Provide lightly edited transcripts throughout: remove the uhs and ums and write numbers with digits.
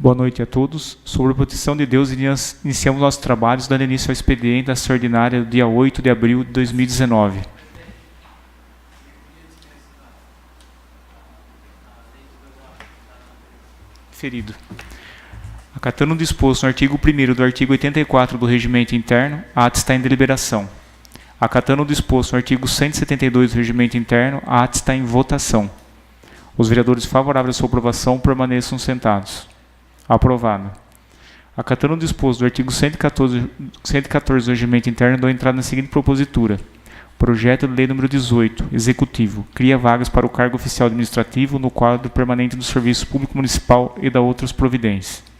Boa noite a todos. Sobre a proteção de Deus, iniciamos nossos trabalhos, dando início ao expediente extraordinário do dia 8 de abril de 2019. Ferido. Acatando o disposto no artigo 1º do artigo 84 do Regimento Interno, a ata está em deliberação. Acatando o disposto no artigo 172 do Regimento Interno, a ata está em votação. Os vereadores favoráveis à sua aprovação permaneçam sentados. Aprovado. Acatando o disposto do artigo 114 do Regimento Interno, dou entrada na seguinte propositura. Projeto de Lei nº 18, Executivo, cria vagas para o cargo oficial administrativo no quadro permanente do Serviço Público Municipal e da outras providências.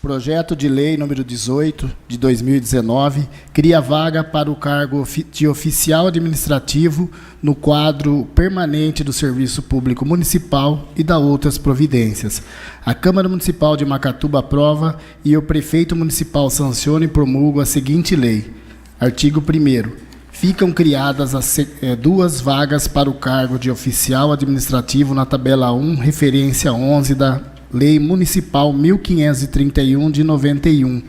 Projeto de Lei nº 18, de 2019, cria vaga para o cargo de oficial administrativo no quadro permanente do Serviço Público Municipal e da outras providências. A Câmara Municipal de Macatuba aprova e o Prefeito Municipal sanciona e promulga a seguinte lei. Artigo 1º. Ficam criadas duas vagas para o cargo de oficial administrativo na tabela 1, referência 11 da Lei Municipal 1531 de 91,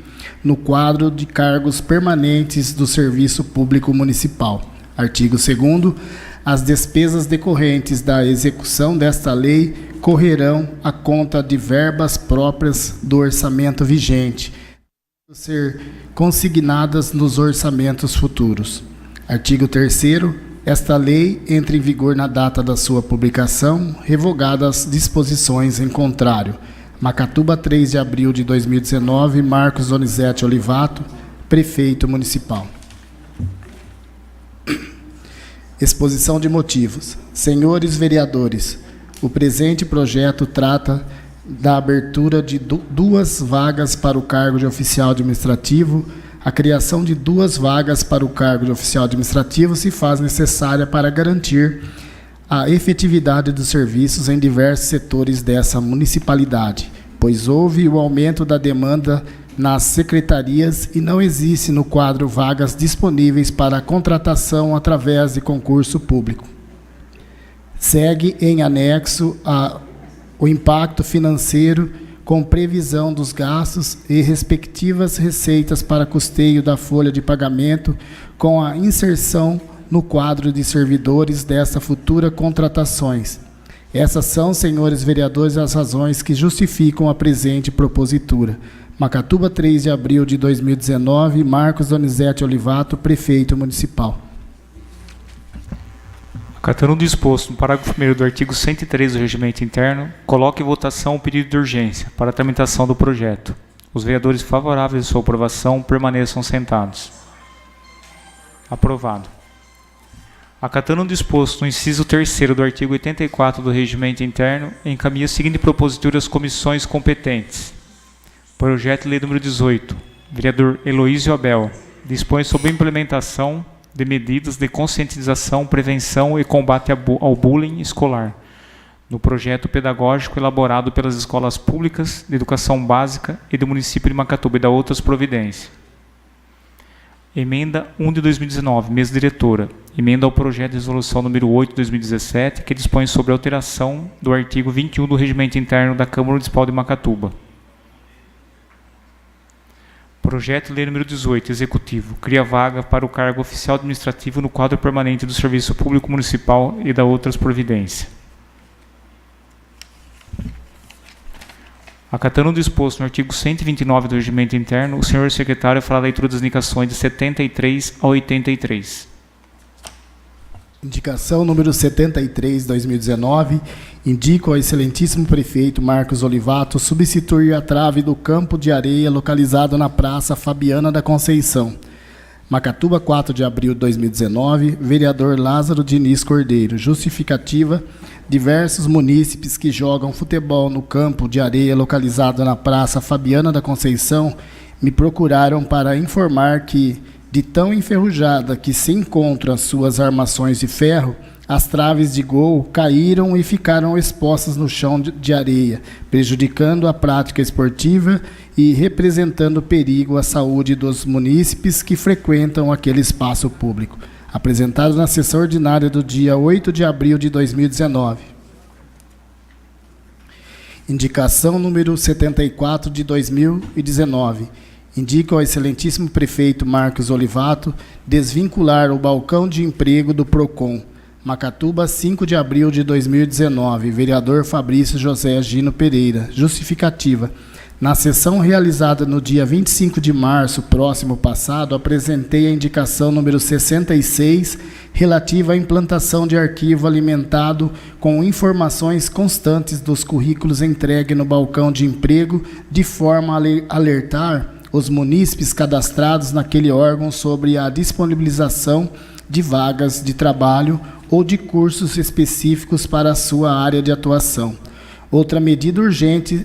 no quadro de cargos permanentes do Serviço Público Municipal. Artigo 2º. As despesas decorrentes da execução desta lei correrão à conta de verbas próprias do orçamento vigente, ser consignadas nos orçamentos futuros. Artigo 3º. Esta lei entra em vigor na data da sua publicação, revogadas as disposições em contrário. Macatuba, 3 de abril de 2019, Marcos Donizete Olivato, Prefeito Municipal. Exposição de motivos. Senhores vereadores, o presente projeto trata da abertura de duas vagas para o cargo de oficial administrativo. A criação de duas vagas para o cargo de oficial administrativo se faz necessária para garantir a efetividade dos serviços em diversos setores dessa municipalidade, pois houve o aumento da demanda nas secretarias e não existe no quadro vagas disponíveis para a contratação através de concurso público. Segue em anexo o impacto financeiro com previsão dos gastos e respectivas receitas para custeio da folha de pagamento, com a inserção no quadro de servidores dessa futura contratações. Essas são, senhores vereadores, as razões que justificam a presente propositura. Macatuba, 3 de abril de 2019, Marcos Donizete Olivato, Prefeito Municipal. Acatando o disposto no parágrafo 1º do artigo 103 do Regimento Interno, coloque em votação o pedido de urgência para a tramitação do projeto. Os vereadores favoráveis à sua aprovação permaneçam sentados. Aprovado. Acatando o disposto no inciso 3º do artigo 84 do Regimento Interno, encaminha a seguinte propositura às comissões competentes. Projeto de Lei nº 18, vereador Heloísio Abel, dispõe sobre a implementação de medidas de conscientização, prevenção e combate ao bullying escolar, no projeto pedagógico elaborado pelas escolas públicas de educação básica e do município de Macatuba e da outras providências. Emenda 1 de 2019, mesa diretora. Emenda ao projeto de resolução número 8 de 2017, que dispõe sobre a alteração do artigo 21 do Regimento Interno da Câmara Municipal de Macatuba. Projeto de Lei nº 18, Executivo, cria vaga para o cargo oficial administrativo no quadro permanente do Serviço Público Municipal e da outras providências. Acatando o disposto no artigo 129 do Regimento Interno, o senhor secretário fará a leitura das indicações de 73 a 83. Indicação número 73, 2019, indica ao excelentíssimo prefeito Marcos Olivato substituir a trave do campo de areia localizado na Praça Fabiana da Conceição. Macatuba, 4 de abril de 2019, vereador Lázaro Diniz Cordeiro. Justificativa: diversos munícipes que jogam futebol no campo de areia localizado na Praça Fabiana da Conceição me procuraram para informar que, de tão enferrujada que se encontram as suas armações de ferro, as traves de gol caíram e ficaram expostas no chão de areia, prejudicando a prática esportiva e representando perigo à saúde dos munícipes que frequentam aquele espaço público. Apresentado na sessão ordinária do dia 8 de abril de 2019. Indicação número 74 de 2019. Indica ao excelentíssimo prefeito Marcos Olivato desvincular o balcão de emprego do PROCON. Macatuba, 5 de abril de 2019. Vereador Fabrício José Gino Pereira. Justificativa. Na sessão realizada no dia 25 de março, próximo passado, apresentei a indicação número 66, relativa à implantação de arquivo alimentado com informações constantes dos currículos entregues no balcão de emprego, de forma a alertar os munícipes cadastrados naquele órgão sobre a disponibilização de vagas de trabalho ou de cursos específicos para a sua área de atuação. Outra medida urgente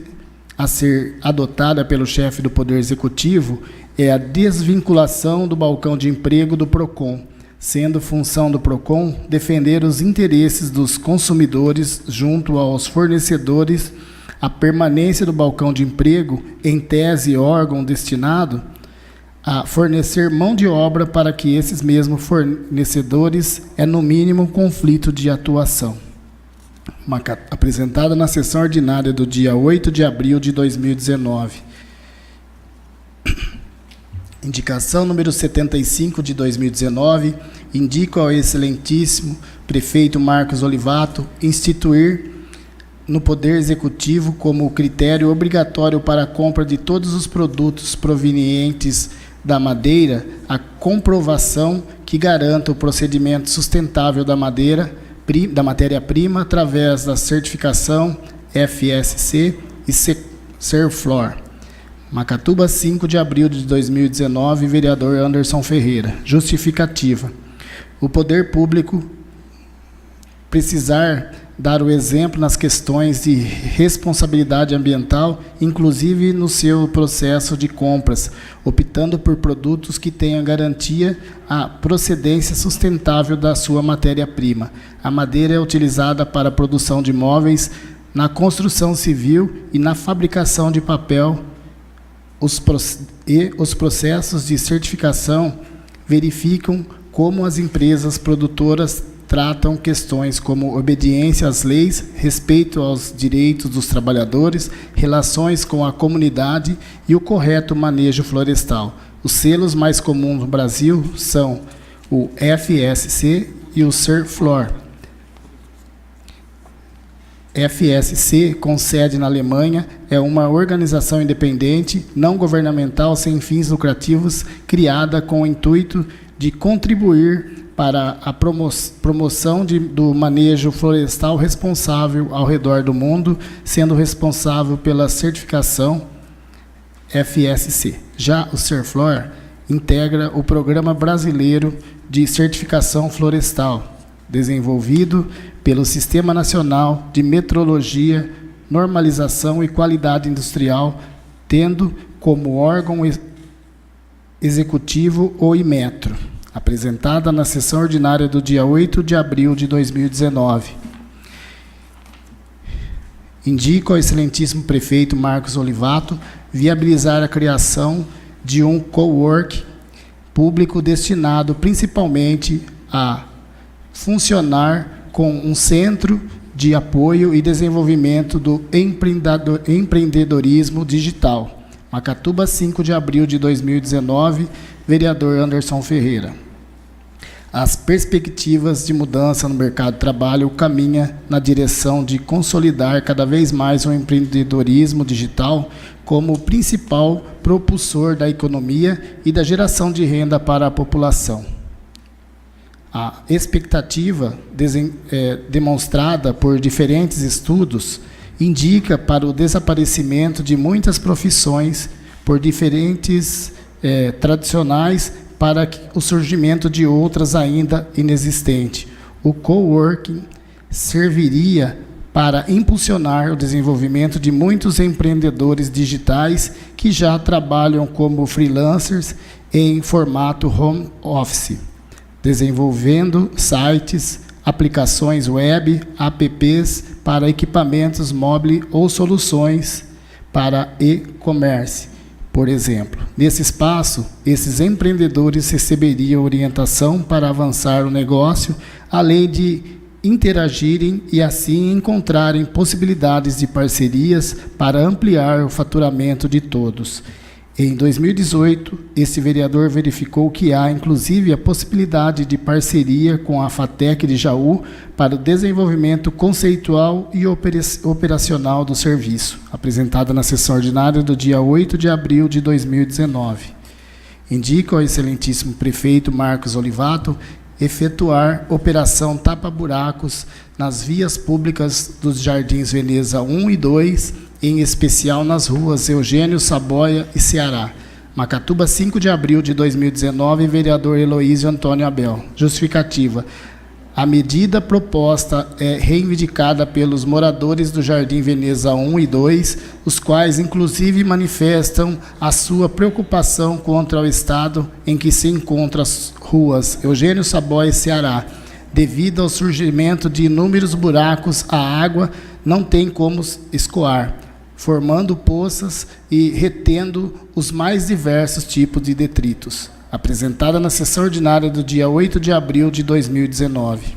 a ser adotada pelo chefe do Poder Executivo é a desvinculação do balcão de emprego do PROCON, sendo função do PROCON defender os interesses dos consumidores junto aos fornecedores. A permanência do balcão de emprego, em tese órgão destinado a fornecer mão de obra para que esses mesmos fornecedores é, no mínimo, um conflito de atuação. Apresentada na sessão ordinária do dia 8 de abril de 2019. Indicação número 75 de 2019, indica ao excelentíssimo prefeito Marcos Olivato instituir no Poder Executivo como critério obrigatório para a compra de todos os produtos provenientes da madeira a comprovação que garanta o procedimento sustentável da matéria-prima através da certificação FSC e Serflor. Macatuba, 5 de abril de 2019, vereador Anderson Ferreira. Justificativa. O poder público precisar dar o exemplo nas questões de responsabilidade ambiental, inclusive no seu processo de compras, optando por produtos que tenham garantia a procedência sustentável da sua matéria-prima. A madeira é utilizada para a produção de móveis, na construção civil e na fabricação de papel. Os processos de certificação verificam como as empresas produtoras tratam questões como obediência às leis, respeito aos direitos dos trabalhadores, relações com a comunidade e o correto manejo florestal. Os selos mais comuns no Brasil são o FSC e o Serflor. FSC, com sede na Alemanha, é uma organização independente, não governamental, sem fins lucrativos, criada com o intuito de contribuir para a promoção do manejo florestal responsável ao redor do mundo, sendo responsável pela certificação FSC. Já o Serflor integra o Programa Brasileiro de Certificação Florestal, desenvolvido pelo Sistema Nacional de Metrologia, Normalização e Qualidade Industrial, tendo como órgão executivo o Inmetro. Apresentada na sessão ordinária do dia 8 de abril de 2019. Indico ao excelentíssimo prefeito Marcos Olivato viabilizar a criação de um cowork público destinado principalmente a funcionar com um centro de apoio e desenvolvimento do empreendedorismo digital. Macatuba, 5 de abril de 2019, vereador Anderson Ferreira. As perspectivas de mudança no mercado de trabalho caminham na direção de consolidar cada vez mais o empreendedorismo digital como o principal propulsor da economia e da geração de renda para a população. A expectativa demonstrada por diferentes estudos indica para o desaparecimento de muitas profissões por diferentes tradicionais para o surgimento de outras ainda inexistentes. O coworking serviria para impulsionar o desenvolvimento de muitos empreendedores digitais que já trabalham como freelancers em formato home office, desenvolvendo sites, aplicações web, apps para equipamentos móveis ou soluções para e-commerce. Por exemplo, nesse espaço, esses empreendedores receberiam orientação para avançar o negócio, além de interagirem e assim encontrarem possibilidades de parcerias para ampliar o faturamento de todos. Em 2018, esse vereador verificou que há, inclusive, a possibilidade de parceria com a FATEC de Jaú para o desenvolvimento conceitual e operacional do serviço, apresentada na sessão ordinária do dia 8 de abril de 2019. Indica ao excelentíssimo prefeito Marcos Olivato efetuar operação tapa-buracos nas vias públicas dos Jardins Veneza 1 e 2, em especial nas ruas Eugênio, Saboia e Ceará. Macatuba, 5 de abril de 2019, vereador Heloísio Antônio Abel. Justificativa. A medida proposta é reivindicada pelos moradores do Jardim Veneza 1 e 2, os quais, inclusive, manifestam a sua preocupação contra o estado em que se encontram as ruas Eugênio, Saboia e Ceará. Devido ao surgimento de inúmeros buracos, a água não tem como escoar, formando poças e retendo os mais diversos tipos de detritos. Apresentada na sessão ordinária do dia 8 de abril de 2019.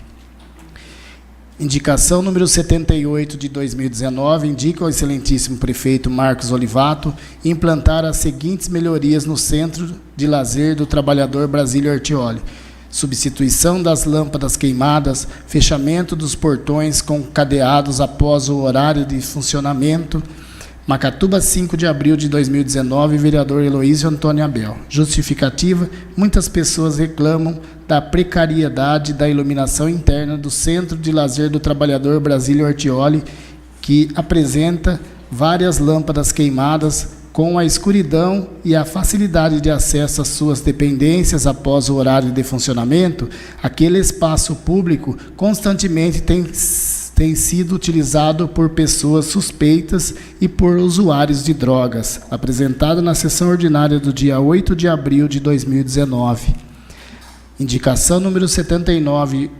Indicação número 78 de 2019, indica ao excelentíssimo prefeito Marcos Olivato implantar as seguintes melhorias no Centro de Lazer do Trabalhador Brasílio Artioli: substituição das lâmpadas queimadas, fechamento dos portões com cadeados após o horário de funcionamento. Macatuba, 5 de abril de 2019, vereador Heloísio Antônio Abel. Justificativa: muitas pessoas reclamam da precariedade da iluminação interna do Centro de Lazer do Trabalhador Brasílio Artioli, que apresenta várias lâmpadas queimadas. Com a escuridão e a facilidade de acesso às suas dependências após o horário de funcionamento, aquele espaço público constantemente tem sido utilizado por pessoas suspeitas e por usuários de drogas, apresentado na sessão ordinária do dia 8 de abril de 2019. Indicação número 79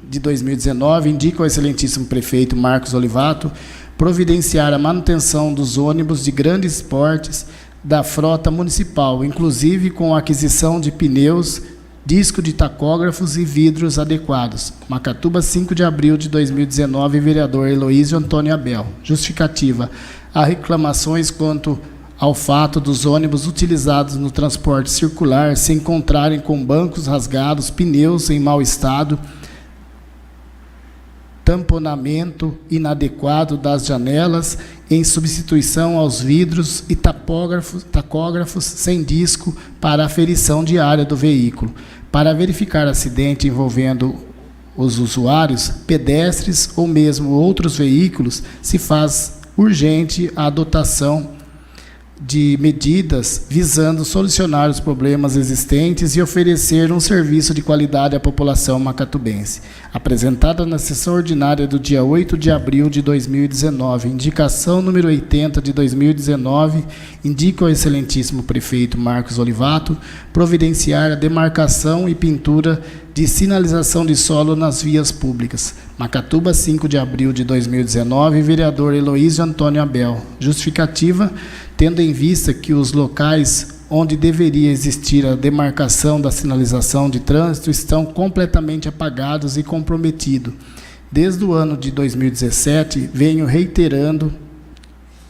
de 2019, indica ao excelentíssimo prefeito Marcos Olivato providenciar a manutenção dos ônibus de grandes portes da frota municipal, inclusive com a aquisição de pneus, disco de tacógrafos e vidros adequados. Macatuba, 5 de abril de 2019, vereador Heloísio Antônio Abel. Justificativa: há reclamações quanto ao fato dos ônibus utilizados no transporte circular se encontrarem com bancos rasgados, pneus em mau estado, tamponamento inadequado das janelas, em substituição aos vidros e tacógrafos sem disco para aferição diária do veículo. Para verificar acidente envolvendo os usuários, pedestres ou mesmo outros veículos, se faz urgente a adotação de medidas visando solucionar os problemas existentes e oferecer um serviço de qualidade à população macatubense. Apresentada na sessão ordinária do dia 8 de abril de 2019, indicação número 80 de 2019, indica ao excelentíssimo prefeito Marcos Olivato providenciar a demarcação e pintura de sinalização de solo nas vias públicas. Macatuba, 5 de abril de 2019, vereador Heloísio Antônio Abel. Justificativa: tendo em vista que os locais onde deveria existir a demarcação da sinalização de trânsito estão completamente apagados e comprometidos. Desde o ano de 2017, venho reiterando,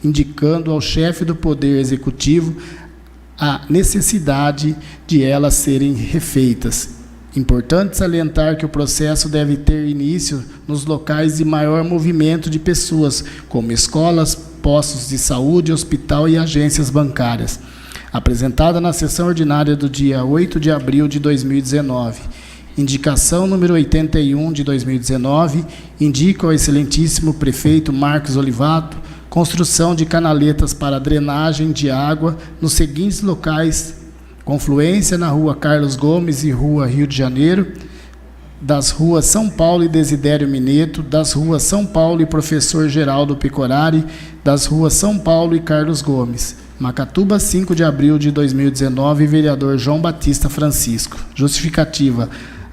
indicando ao chefe do Poder Executivo a necessidade de elas serem refeitas. Importante salientar que o processo deve ter início nos locais de maior movimento de pessoas, como escolas, postos de saúde, hospital e agências bancárias. Apresentada na sessão ordinária do dia 8 de abril de 2019. Indicação número 81 de 2019, indica ao excelentíssimo prefeito Marcos Olivato construção de canaletas para drenagem de água nos seguintes locais: confluência na rua Carlos Gomes e rua Rio de Janeiro, das ruas São Paulo e Desidério Mineto, das ruas São Paulo e Professor Geraldo Pecorari, das ruas São Paulo e Carlos Gomes. Macatuba, 5 de abril de 2019, vereador João Batista Francisco. Justificativa: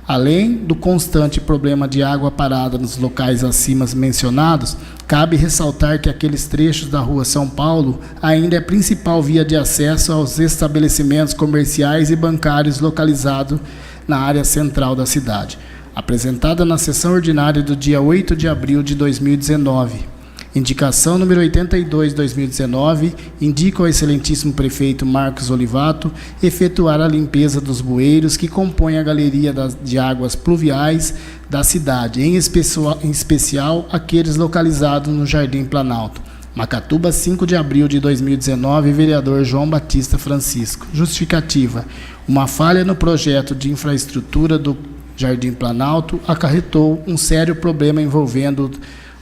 além do constante problema de água parada nos locais acima mencionados, cabe ressaltar que aqueles trechos da rua São Paulo ainda é a principal via de acesso aos estabelecimentos comerciais e bancários localizados na área central da cidade. apresentada na sessão ordinária do dia 8 de abril de 2019. Indicação número 82/2019, indica ao excelentíssimo prefeito Marcos Olivato efetuar a limpeza dos bueiros que compõem a galeria de águas pluviais da cidade, em especial aqueles localizados no Jardim Planalto. Macatuba, 5 de abril de 2019, vereador João Batista Francisco. Justificativa: uma falha no projeto de infraestrutura do Jardim Planalto acarretou um sério problema envolvendo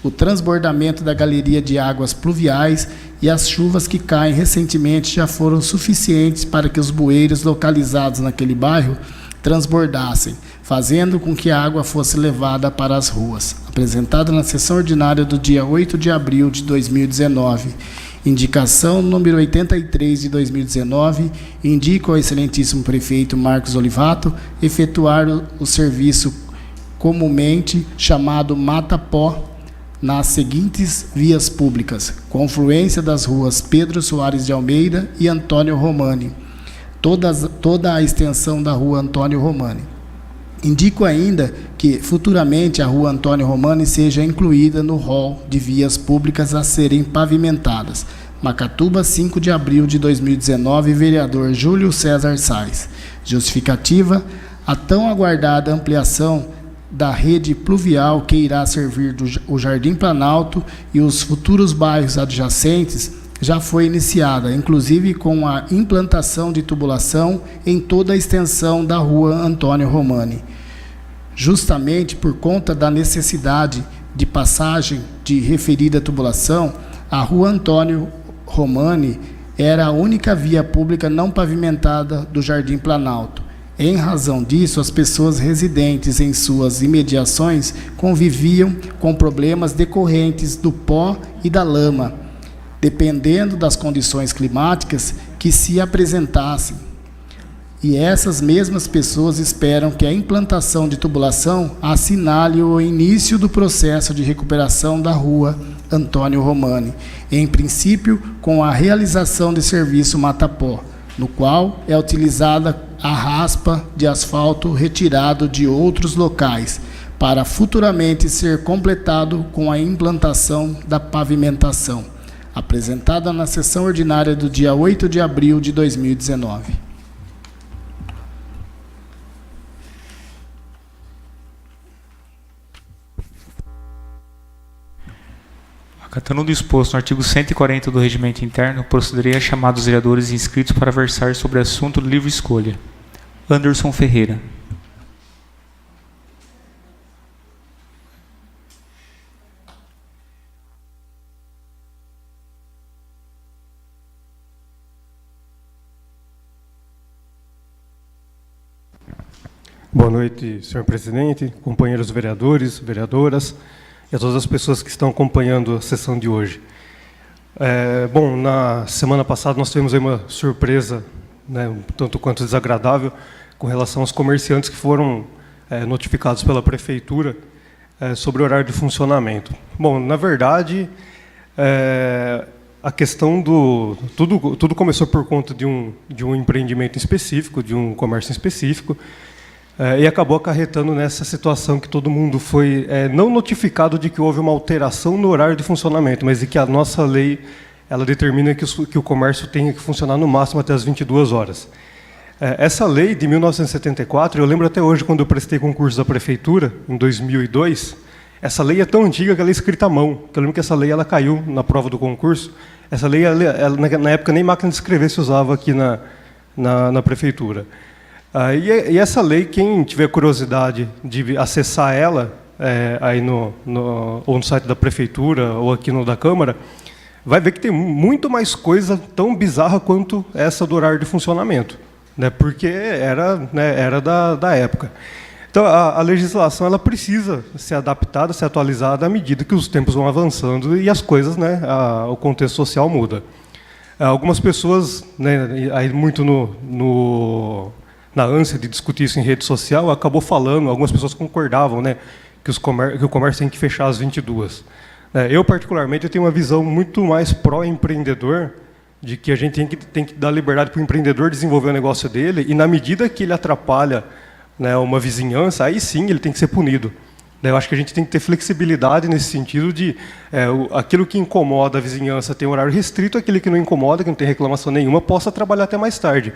o transbordamento da galeria de águas pluviais, e as chuvas que caem recentemente já foram suficientes para que os bueiros localizados naquele bairro transbordassem, fazendo com que a água fosse levada para as ruas. Apresentada na sessão ordinária do dia 8 de abril de 2019. Indicação número 83 de 2019, indica ao excelentíssimo prefeito Marcos Olivato efetuar o serviço comumente chamado Mata-Pó nas seguintes vias públicas: confluência das ruas Pedro Soares de Almeida e Antônio Romani, toda a extensão da rua Antônio Romani. Indico ainda que futuramente a rua Antônio Romani seja incluída no rol de vias públicas a serem pavimentadas. Macatuba, 5 de abril de 2019, vereador Júlio César Sais. Justificativa: a tão aguardada ampliação da rede pluvial que irá servir o Jardim Planalto e os futuros bairros adjacentes já foi iniciada, inclusive com a implantação de tubulação em toda a extensão da rua Antônio Romani. Justamente por conta da necessidade de passagem de referida tubulação, a rua Antônio Romani era a única via pública não pavimentada do Jardim Planalto. Em razão disso, as pessoas residentes em suas imediações conviviam com problemas decorrentes do pó e da lama, dependendo das condições climáticas que se apresentassem. E essas mesmas pessoas esperam que a implantação de tubulação assinale o início do processo de recuperação da rua Antônio Romani, em princípio com a realização de serviço Mata-Pó, no qual é utilizada a raspa de asfalto retirado de outros locais, para futuramente ser completado com a implantação da pavimentação, apresentada na sessão ordinária do dia 8 de abril de 2019. Acatando o disposto no artigo 140 do Regimento Interno, procederei a chamar os vereadores inscritos para versar sobre assunto de livre escolha. Anderson Ferreira. Boa noite, senhor presidente, companheiros vereadores, vereadoras e a todas as pessoas que estão acompanhando a sessão de hoje. Bom, na semana passada nós tivemos aí uma surpresa, né, um tanto quanto desagradável, com relação aos comerciantes que foram notificados pela prefeitura sobre o horário de funcionamento. Bom, na verdade, a questão do... Tudo começou por conta de um empreendimento específico, de um comércio específico, e acabou acarretando nessa situação que todo mundo foi não notificado de que houve uma alteração no horário de funcionamento, mas de que a nossa lei ela determina que o comércio tenha que funcionar no máximo até as 22 horas. Essa lei de 1974, eu lembro até hoje, quando eu prestei concurso da prefeitura, em 2002, essa lei é tão antiga que ela é escrita à mão. Eu lembro que essa lei ela caiu na prova do concurso. Essa lei, na época, nem máquina de escrever se usava aqui na prefeitura. E essa lei, quem tiver curiosidade de acessar ela, aí ou no site da prefeitura, ou aqui no da Câmara, vai ver que tem muito mais coisa tão bizarra quanto essa do horário de funcionamento, né, porque era da época. Então, a legislação ela precisa ser adaptada, ser atualizada à medida que os tempos vão avançando e as coisas, né, o contexto social muda. Algumas pessoas, né, aí muito na ânsia de discutir isso em rede social, acabou falando, algumas pessoas concordavam, né, que o comércio tem que fechar às 22. Eu, particularmente, tenho uma visão muito mais pró-empreendedor, de que a gente tem que dar liberdade para o empreendedor desenvolver o negócio dele, e na medida que ele atrapalha né, uma vizinhança, aí sim ele tem que ser punido. Eu acho que a gente tem que ter flexibilidade nesse sentido de aquilo que incomoda a vizinhança tem horário restrito, aquele que não incomoda, que não tem reclamação nenhuma, possa trabalhar até mais tarde.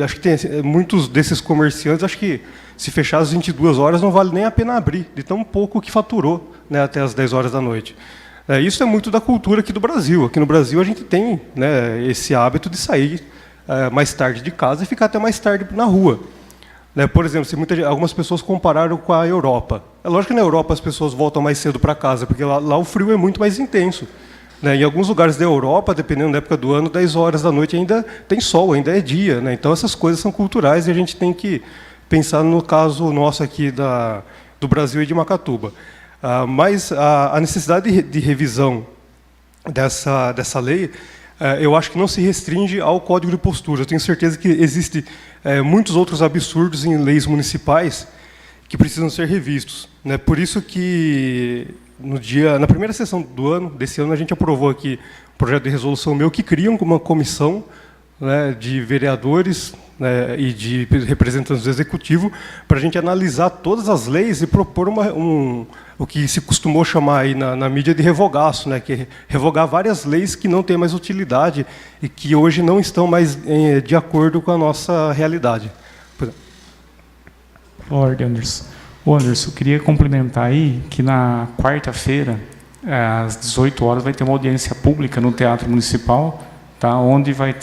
Acho que tem muitos desses comerciantes, acho que se fechar às 22 horas não vale nem a pena abrir, de tão pouco que faturou, né, até às 10 horas da noite. Isso é muito da cultura aqui do Brasil. Aqui no Brasil a gente tem, né, esse hábito de sair mais tarde de casa e ficar até mais tarde na rua. Por exemplo, algumas pessoas compararam com a Europa. É lógico que na Europa as pessoas voltam mais cedo para casa, porque lá o frio é muito mais intenso. Em alguns lugares da Europa, dependendo da época do ano, 10 horas da noite ainda tem sol, ainda é dia. Então essas coisas são culturais e a gente tem que pensar no caso nosso aqui do Brasil e de Macatuba. Mas a necessidade de revisão dessa lei, eu acho que não se restringe ao Código de Postura. Eu tenho certeza que existem muitos outros absurdos em leis municipais que precisam ser revistos. Por isso que na primeira sessão desse ano, a gente aprovou aqui um projeto de resolução meu que cria uma comissão, né, de vereadores, né, e de representantes do Executivo para a gente analisar todas as leis e propor o que se costumou chamar aí na mídia de revogaço, né, que é revogar várias leis que não têm mais utilidade e que hoje não estão mais de acordo com a nossa realidade. Lord Anderson. Anderson, eu queria complementar aí que na quarta-feira, às 18 horas, vai ter uma audiência pública no Teatro Municipal, tá, onde vai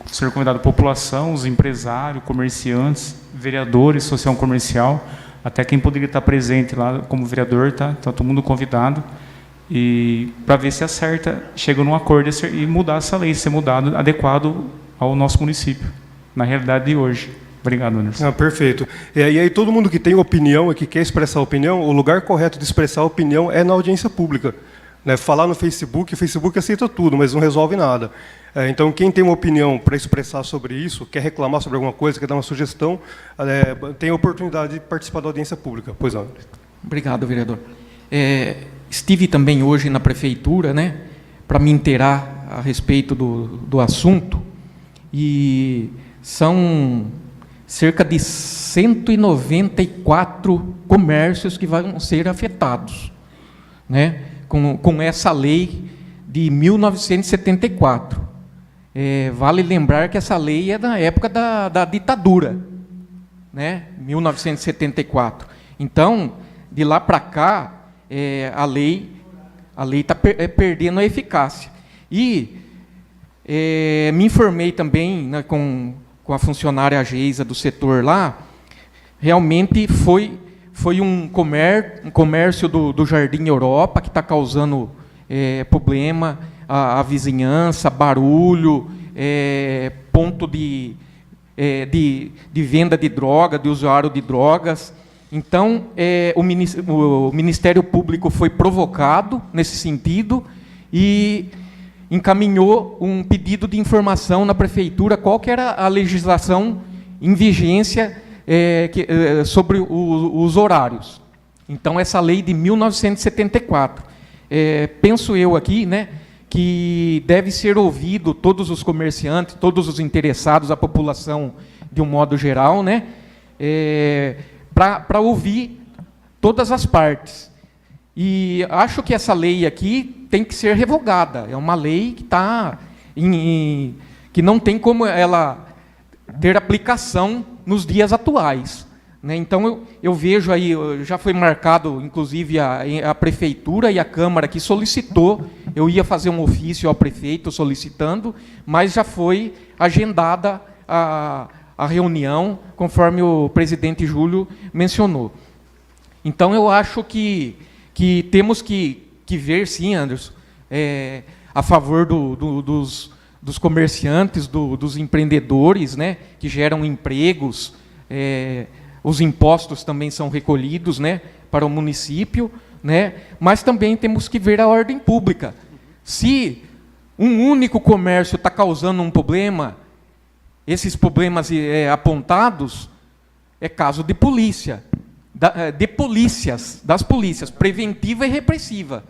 ser convidada a população, os empresários, comerciantes, vereadores, social comercial, até quem poderia estar presente lá como vereador, tá? Então, todo mundo convidado, e para ver se acerta, chega num acordo e mudar essa lei, ser mudado, adequado ao nosso município, na realidade de hoje. Obrigado, Anderson. Perfeito. E aí todo mundo que tem opinião e que quer expressar opinião, o lugar correto de expressar opinião é na audiência pública. Falar no Facebook, o Facebook aceita tudo, mas não resolve nada. Então, quem tem uma opinião para expressar sobre isso, quer reclamar sobre alguma coisa, quer dar uma sugestão, tem a oportunidade de participar da audiência pública. Pois não. Obrigado, vereador. Estive também hoje na prefeitura, né, para me inteirar a respeito do assunto, e são cerca de 194 comércios que vão ser afetados, né, com essa lei de 1974. Vale lembrar que essa lei é da época da ditadura, né, 1974. Então, de lá para cá, a lei está perdendo a eficácia. E me informei também, né, com a funcionária Geisa do setor lá, realmente foi um comércio do Jardim Europa que está causando problema à vizinhança, barulho, ponto de venda de droga, de usuário de drogas. Então, o Ministério Público foi provocado nesse sentido e encaminhou um pedido de informação na prefeitura qual que era a legislação em vigência sobre os horários. Então, essa lei de 1974. Penso eu aqui, né, que deve ser ouvido todos os comerciantes, todos os interessados, a população de um modo geral, né, para ouvir todas as partes. E acho que essa lei aqui tem que ser revogada. É uma lei que que não tem como ela ter aplicação nos dias atuais, né? Então eu vejo aí, já foi marcado, inclusive a prefeitura e a Câmara que solicitou. Eu ia fazer um ofício ao prefeito solicitando, mas já foi agendada a reunião, conforme o presidente Júlio mencionou. Então eu acho que temos que ver, sim, Anderson, a favor dos comerciantes, dos empreendedores, né, que geram empregos. Os impostos também são recolhidos, né, para o município, né, mas também temos que ver a ordem pública. Se um único comércio está causando um problema, esses problemas apontados, é caso de polícia. Das polícias, preventiva e repressiva.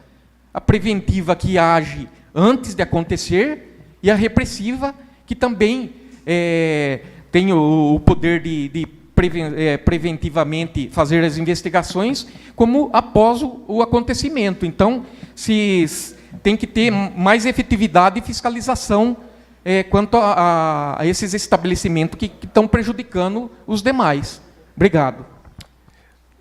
A preventiva que age antes de acontecer e a repressiva que também tem o poder de preventivamente fazer as investigações, como após o acontecimento. Então, tem que ter mais efetividade e fiscalização quanto a esses estabelecimentos que estão prejudicando os demais. Obrigado.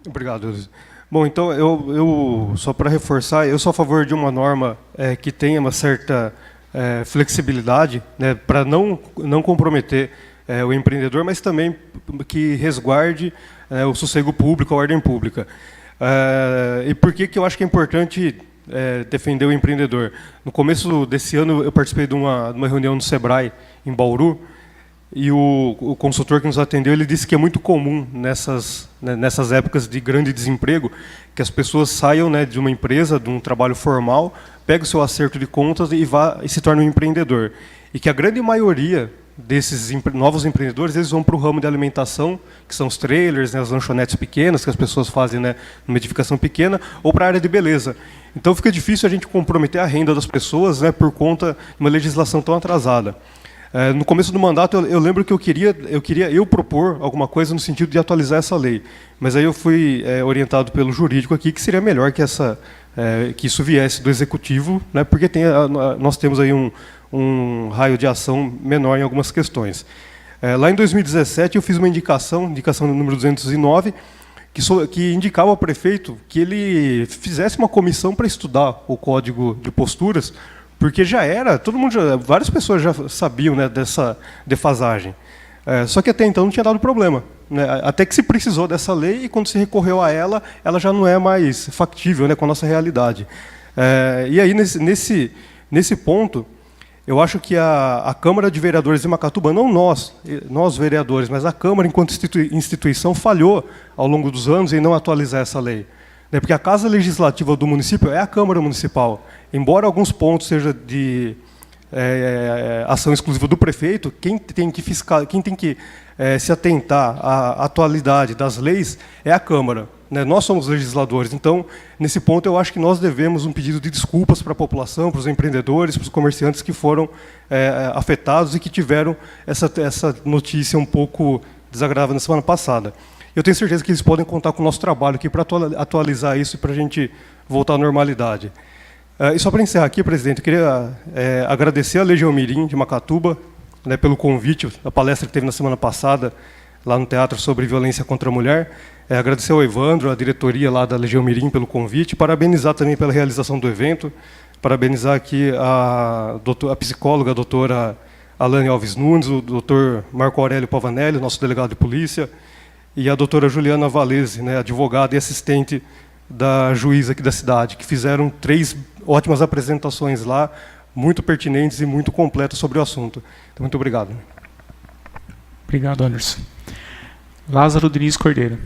Obrigado, Luiz. Bom, então, eu só para reforçar, eu sou a favor de uma norma que tenha uma certa flexibilidade, né, para não comprometer o empreendedor, mas também que resguarde o sossego público, a ordem pública. E por que eu acho que é importante defender o empreendedor? No começo desse ano, eu participei de uma reunião no Sebrae, em Bauru, e o consultor que nos atendeu, ele disse que é muito comum nessas épocas de grande desemprego, que as pessoas saiam, né, de uma empresa, de um trabalho formal, pegam o seu acerto de contas e se tornam um empreendedor. E que a grande maioria desses novos empreendedores, eles vão para o ramo de alimentação, que são os trailers, né, as lanchonetes pequenas, que as pessoas fazem, né, numa edificação pequena, ou para a área de beleza. Então fica difícil a gente comprometer a renda das pessoas, né, por conta de uma legislação tão atrasada. No começo do mandato, eu lembro que eu queria propor alguma coisa no sentido de atualizar essa lei. Mas aí eu fui orientado pelo jurídico aqui que seria melhor que isso viesse do executivo, né, porque nós temos aí um raio de ação menor em algumas questões. Lá em 2017, eu fiz uma indicação número 209, que indicava ao prefeito que ele fizesse uma comissão para estudar o Código de Posturas, porque várias pessoas já sabiam, né, dessa defasagem. Só que até então não tinha dado problema, né, até que se precisou dessa lei, e quando se recorreu a ela já não é mais factível, né, com a nossa realidade. E aí, nesse ponto, eu acho que a Câmara de Vereadores de Macatuba, não nós vereadores, mas a Câmara, enquanto instituição, falhou ao longo dos anos em não atualizar essa lei. Porque a Casa Legislativa do município é a Câmara Municipal. Embora alguns pontos sejam de ação exclusiva do prefeito, quem tem que se atentar à atualidade das leis é a Câmara. Né? Nós somos legisladores, então, nesse ponto, eu acho que nós devemos um pedido de desculpas para a população, para os empreendedores, para os comerciantes que foram afetados e que tiveram essa notícia um pouco desagradável na semana passada. Eu tenho certeza que eles podem contar com o nosso trabalho aqui para atualizar isso e para a gente voltar à normalidade. E só para encerrar aqui, presidente, eu queria agradecer a Legião Mirim de Macatuba, né, pelo convite, a palestra que teve na semana passada, lá no teatro, sobre violência contra a mulher. Agradecer ao Evandro, a diretoria lá da Legião Mirim, pelo convite, parabenizar também pela realização do evento, parabenizar aqui a psicóloga, a doutora Alane Alves Nunes, o doutor Marco Aurélio Pavanelli, nosso delegado de polícia, e a doutora Juliana Valese, né, advogada e assistente da juíza aqui da cidade, que fizeram 3 ótimas apresentações lá, muito pertinentes e muito completas sobre o assunto. Então, muito obrigado. Obrigado, Anderson. Lázaro Diniz Cordeiro.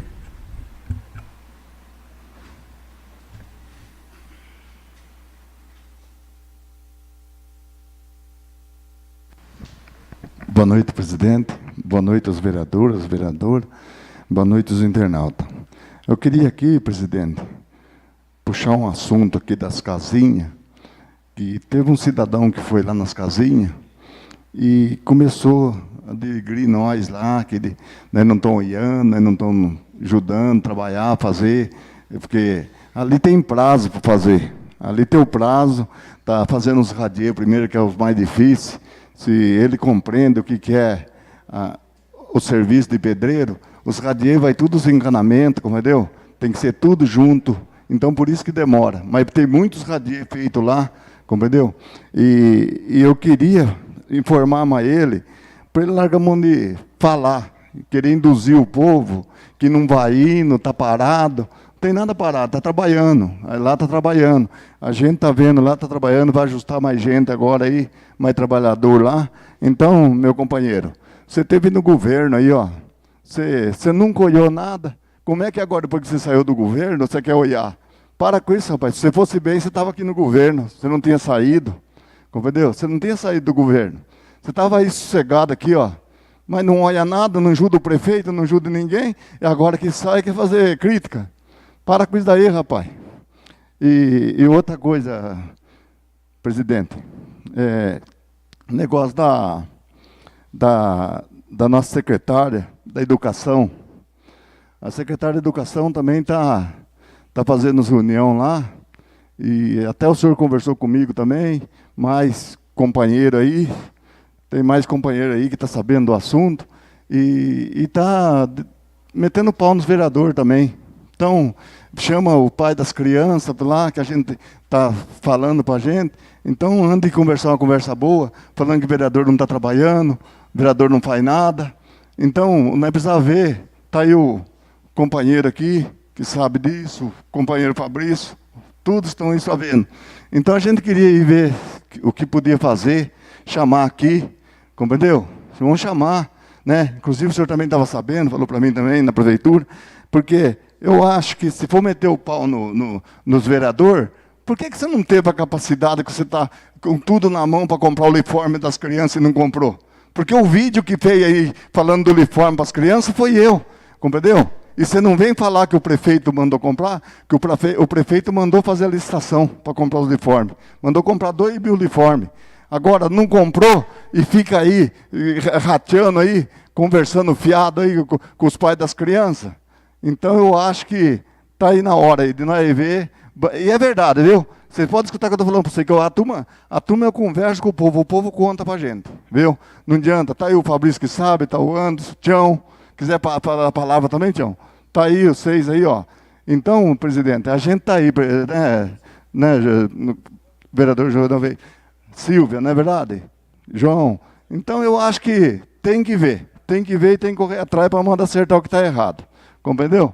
Boa noite, presidente. Boa noite aos vereadores, boa noite aos internautas. Eu queria aqui, presidente, puxar um assunto aqui das casinhas, que teve um cidadão que foi lá nas casinhas e começou a denegrir nós lá, que nós não estamos olhando, nós não estamos ajudando a trabalhar, a fazer, porque ali tem prazo para fazer. Ali tem o prazo, está fazendo os radieiros primeiro, que é os mais difíceis. Se ele compreende o que é o serviço de pedreiro, os radieiros vai tudo os encanamentos, compreendeu? Tem que ser tudo junto, então por isso que demora. Mas tem muitos radieiros feitos lá, compreendeu? E eu queria informar mais ele, para ele largar a mão de falar, querer induzir o povo, que não vai indo, está parado. Não tem nada parado, está trabalhando, lá está trabalhando. A gente está vendo lá, está trabalhando, vai ajustar mais gente agora aí, mais trabalhador lá. Então, meu companheiro, você esteve no governo aí, ó. Você nunca olhou nada. Como é que agora, depois que você saiu do governo, você quer olhar? Para com isso, rapaz. Se você fosse bem, você estava aqui no governo. Você não tinha saído. Compreendeu? Você não tinha saído do governo. Você estava aí sossegado aqui, ó. Mas não olha nada, não ajuda o prefeito, não ajuda ninguém. E agora que sai, quer fazer crítica. Para com isso daí, rapaz. E outra coisa, presidente. Negócio da nossa secretária da Educação, A secretária de Educação também está fazendo reunião lá, e até o senhor conversou comigo também, mais companheiro aí, tem mais companheiro aí que está sabendo do assunto, e está metendo pau nos vereadores também. Então, chama o pai das crianças lá, que a gente está falando para a gente. Então, antes de conversar uma conversa boa, falando que o vereador não está trabalhando, o vereador não faz nada. Então, nós precisamos ver, está aí o companheiro aqui, que sabe disso, o companheiro Fabrício, todos estão aí sabendo. Então, a gente queria ir ver o que podia fazer, chamar aqui, compreendeu? Vamos chamar, né? Inclusive, o senhor também estava sabendo, falou para mim também, na prefeitura, porque eu acho que se for meter o pau nos vereadores, por que você não teve a capacidade que você está com tudo na mão para comprar o uniforme das crianças e não comprou? Porque o vídeo que fez aí falando do uniforme para as crianças foi eu, compreendeu? E você não vem falar que o prefeito mandou comprar, que o prefeito mandou fazer a licitação para comprar os uniformes. Mandou comprar 2.000 uniformes. Agora não comprou e fica aí, rateando aí, conversando fiado aí com os pais das crianças. Então eu acho que está aí na hora aí de nós ver. E é verdade, viu? Você pode escutar o que eu estou falando para você, que a turma eu converso com o povo conta para a gente, viu? Não adianta, está aí o Fabrício que sabe, está o Anderson, Tião, quiser falar a palavra também, Tião? Está aí, vocês aí, ó. Então, presidente, a gente está aí, vereador João, Silvia, não é verdade? João, então eu acho que tem que ver e tem que correr atrás para mandar acertar o que está errado. Compreendeu?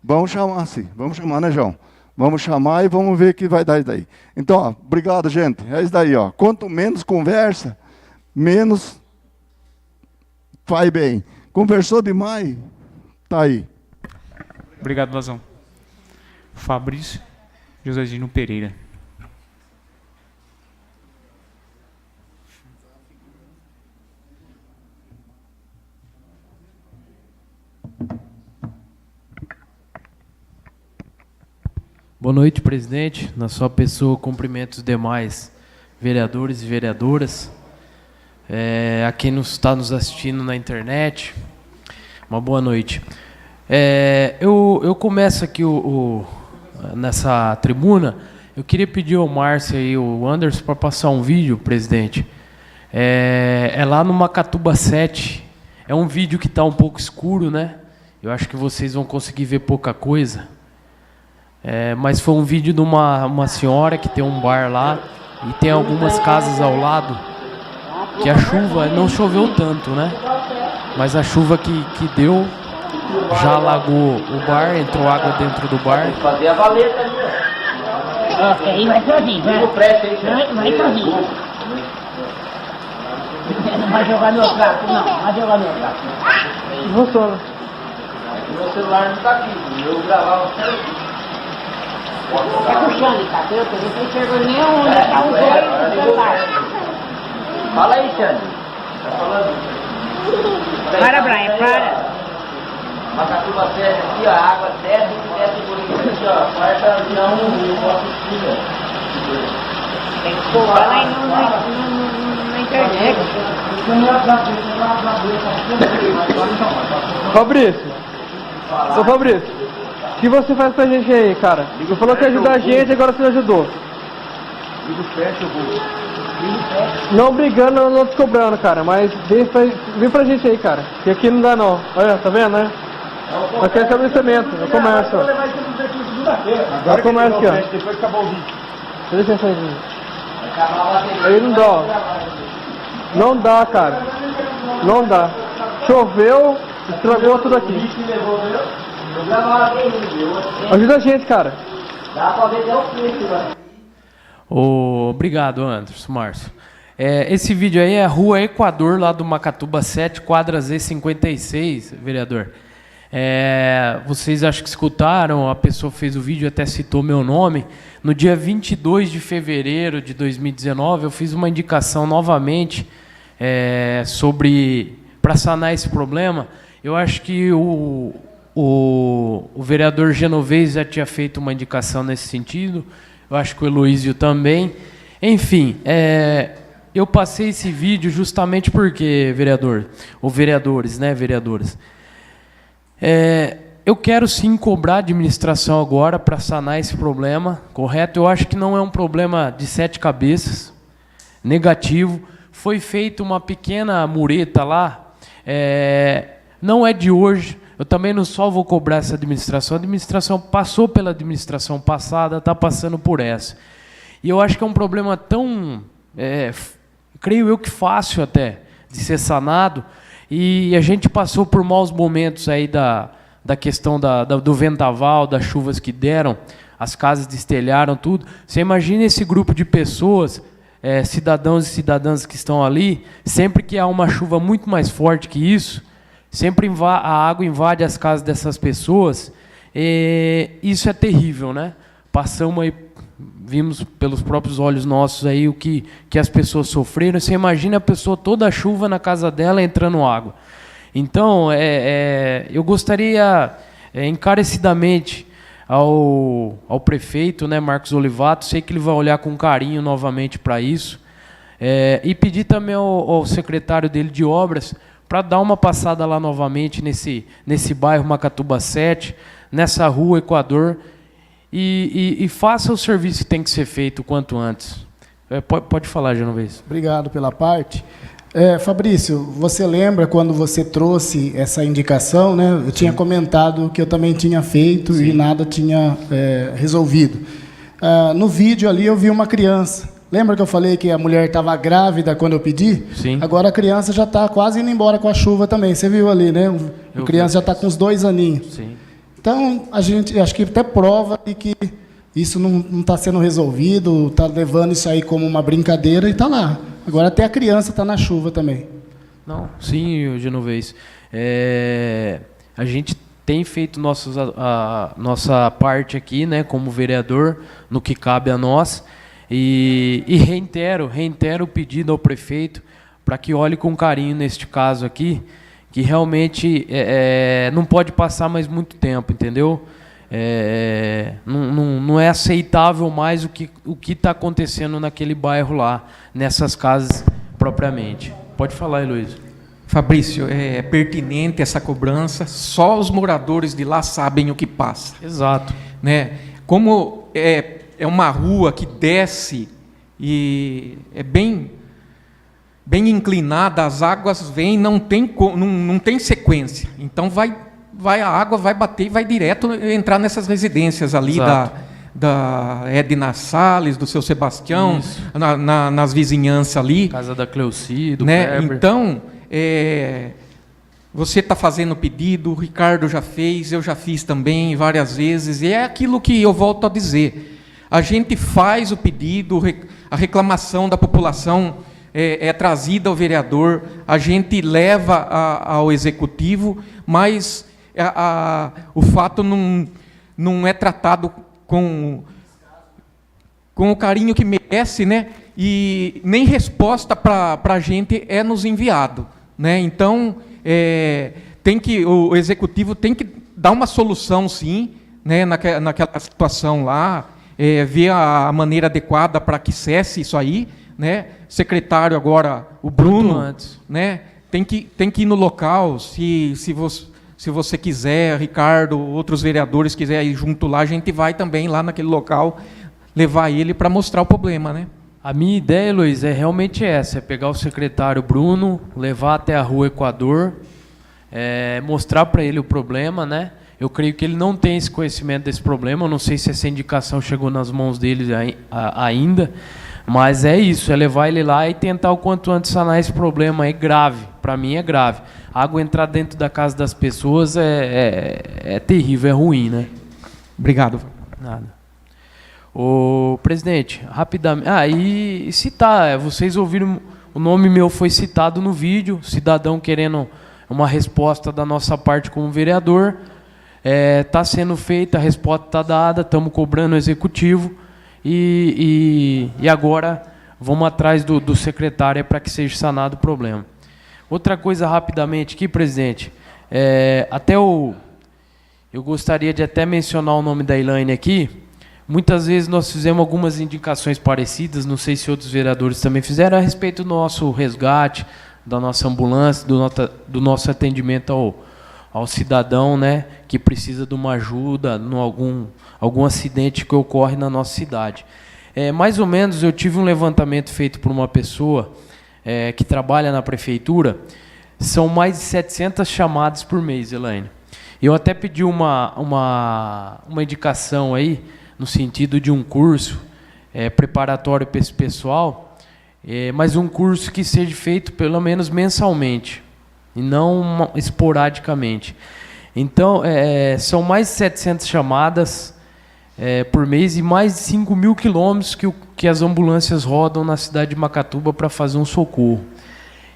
Vamos chamar, sim. Vamos chamar, né, João? Vamos chamar e vamos ver o que vai dar isso daí. Então, ó, obrigado, gente. É isso daí, ó. Quanto menos conversa, menos faz bem. Conversou demais, tá aí. Obrigado, Lazão. Fabrício José Pereira. Boa noite, presidente. Na sua pessoa, cumprimento os demais vereadores e vereadoras. A quem está nos assistindo na internet, uma boa noite. Eu começo aqui nessa tribuna. Eu queria pedir ao Márcio e ao Anderson para passar um vídeo, presidente. É lá no Macatuba 7. É um vídeo que está um pouco escuro, né? Eu acho que vocês vão conseguir ver pouca coisa. Mas foi um vídeo de uma senhora que tem um bar lá e tem algumas casas ao lado que a chuva não choveu tanto, né? Mas a chuva que deu já alagou o bar, entrou água dentro do bar. Fazer a valeta ali, ó. Aí vai sozinho, vai sozinho. Não vai jogar meu prato, não. Vai jogar meu prato. Voltou. Meu celular não tá aqui. Eu gravava certinho. Tá puxando, tá? Eu não enxergo nem onde tá o celular. Fala aí, Xande. Tá falando? Para, Brian, para. Macatuba 7 aqui, ó. A água desce por aqui, ó. Quarta avião, eu vou assistir, ó. Tem que pular lá na internet. Fabrício. Ô, Fabrício. O que você faz pra gente aí, cara? Você falou que ia ajudar a gente, agora você não ajudou. Não brigando, não te cobrando, cara, mas vem pra gente aí, cara. Que aqui não dá não. Olha, tá vendo, né? Aqui é estabelecimento, é comércio, ó. É comércio aqui, ó. Depois acabou o vídeo. Deixa eu pensar aí. Aí não dá, ó. Não dá, cara. Não dá. Choveu, estragou tudo aqui. Ajuda a gente, cara. Dá pra ver até o fim, mano. Obrigado, Anderson, Márcio. Esse vídeo aí é a Rua Equador, lá do Macatuba 7, quadra Z56, vereador. Vocês acho que escutaram, a pessoa fez o vídeo, até citou meu nome. No dia 22 de fevereiro de 2019, eu fiz uma indicação novamente para sanar esse problema. Eu acho que o vereador Genovez já tinha feito uma indicação nesse sentido. Eu acho que o Heloísio também. Enfim, eu passei esse vídeo justamente porque, vereador, ou vereadores, né, vereadoras, eu quero sim cobrar a administração agora para sanar esse problema, correto? Eu acho que não é um problema de 7 cabeças, negativo. Foi feita uma pequena mureta lá, não é de hoje. Eu também não só vou cobrar essa administração. A administração passou pela administração passada, está passando por essa. E eu acho que é um problema tão, creio eu que fácil até, de ser sanado. E a gente passou por maus momentos aí da questão do vendaval, das chuvas que deram, as casas destelharam, tudo. Você imagina esse grupo de pessoas, cidadãos e cidadãs que estão ali, sempre que há uma chuva muito mais forte que isso, sempre a água invade as casas dessas pessoas, isso é terrível, né? Passamos aí, vimos pelos próprios olhos nossos aí o que as pessoas sofreram. Você imagina a pessoa toda a chuva na casa dela entrando água. Então, eu gostaria encarecidamente ao prefeito, né, Marcos Olivato, sei que ele vai olhar com carinho novamente para isso, e pedir também ao secretário dele de obras para dar uma passada lá novamente nesse bairro Macatuba 7, nessa rua Equador, e faça o serviço que tem que ser feito o quanto antes. Pode falar, Genovez. Obrigado pela parte. Fabrício, você lembra quando você trouxe essa indicação, né? Eu tinha comentado que eu também tinha feito e nada tinha resolvido. No vídeo ali eu vi uma criança. Lembra que eu falei que a mulher estava grávida quando eu pedi? Sim. Agora a criança já está quase indo embora com a chuva também. Você viu ali, né? A criança já está com uns 2 aninhos. Sim. Então, a gente acho que até prova de que isso não está sendo resolvido, está levando isso aí como uma brincadeira e está lá. Agora até a criança está na chuva também. Não, sim, Genovez. A gente tem feito a nossa parte aqui, né, como vereador, no que cabe a nós. E reitero o pedido ao prefeito para que olhe com carinho neste caso aqui, que realmente não pode passar mais muito tempo, entendeu? Não é aceitável mais o que está acontecendo naquele bairro lá, nessas casas propriamente. Pode falar, Heloísa. Fabrício, é pertinente essa cobrança, só os moradores de lá sabem o que passa. Exato. Né? Como é uma rua que desce e é bem inclinada, as águas vêm, não tem sequência. Então a água vai bater e vai direto entrar nessas residências ali da Edna Salles, do seu Sebastião, nas vizinhanças ali. Casa da Cleuci, do né? Kleber. Então, você está fazendo pedido, o Ricardo já fez, eu já fiz também várias vezes, e é aquilo que eu volto a dizer. A gente faz o pedido, a reclamação da população é trazida ao vereador, a gente leva ao executivo, mas o fato não é tratado com o carinho que merece, né? E nem resposta para a gente é nos enviado, né? Então, o executivo tem que dar uma solução, sim, né, naquela situação lá, ver a maneira adequada para que cesse isso aí, né? Secretário agora, o Bruno, né? Tem que ir no local, se você quiser, Ricardo, outros vereadores quiserem ir junto lá, a gente vai também lá naquele local levar ele para mostrar o problema, né? A minha ideia, Luiz, é realmente essa, é pegar o secretário Bruno, levar até a rua Equador, mostrar para ele o problema, né? Eu creio que ele não tem esse conhecimento desse problema, eu não sei se essa indicação chegou nas mãos dele ainda, mas é isso, é levar ele lá e tentar o quanto antes sanar esse problema, é grave, para mim é grave. A água entrar dentro da casa das pessoas é terrível, é ruim, né? Obrigado. Nada. Ô, presidente, rapidamente... e citar, vocês ouviram, o nome meu foi citado no vídeo, cidadão querendo uma resposta da nossa parte como vereador, está sendo feita, a resposta está dada, estamos cobrando o executivo, e agora vamos atrás do secretário para que seja sanado o problema. Outra coisa rapidamente aqui, presidente, eu gostaria de até mencionar o nome da Elaine aqui. Muitas vezes nós fizemos algumas indicações parecidas, não sei se outros vereadores também fizeram, a respeito do nosso resgate, da nossa ambulância, do nosso atendimento ao cidadão, né, que precisa de uma ajuda em algum acidente que ocorre na nossa cidade. Mais ou menos, eu tive um levantamento feito por uma pessoa que trabalha na prefeitura, são mais de 700 chamadas por mês, Elaine. Eu até pedi uma indicação aí, no sentido de um curso preparatório para esse pessoal, mas um curso que seja feito pelo menos mensalmente, e não esporadicamente. Então, são mais de 700 chamadas por mês e mais de 5.000 quilômetros que as ambulâncias rodam na cidade de Macatuba para fazer um socorro.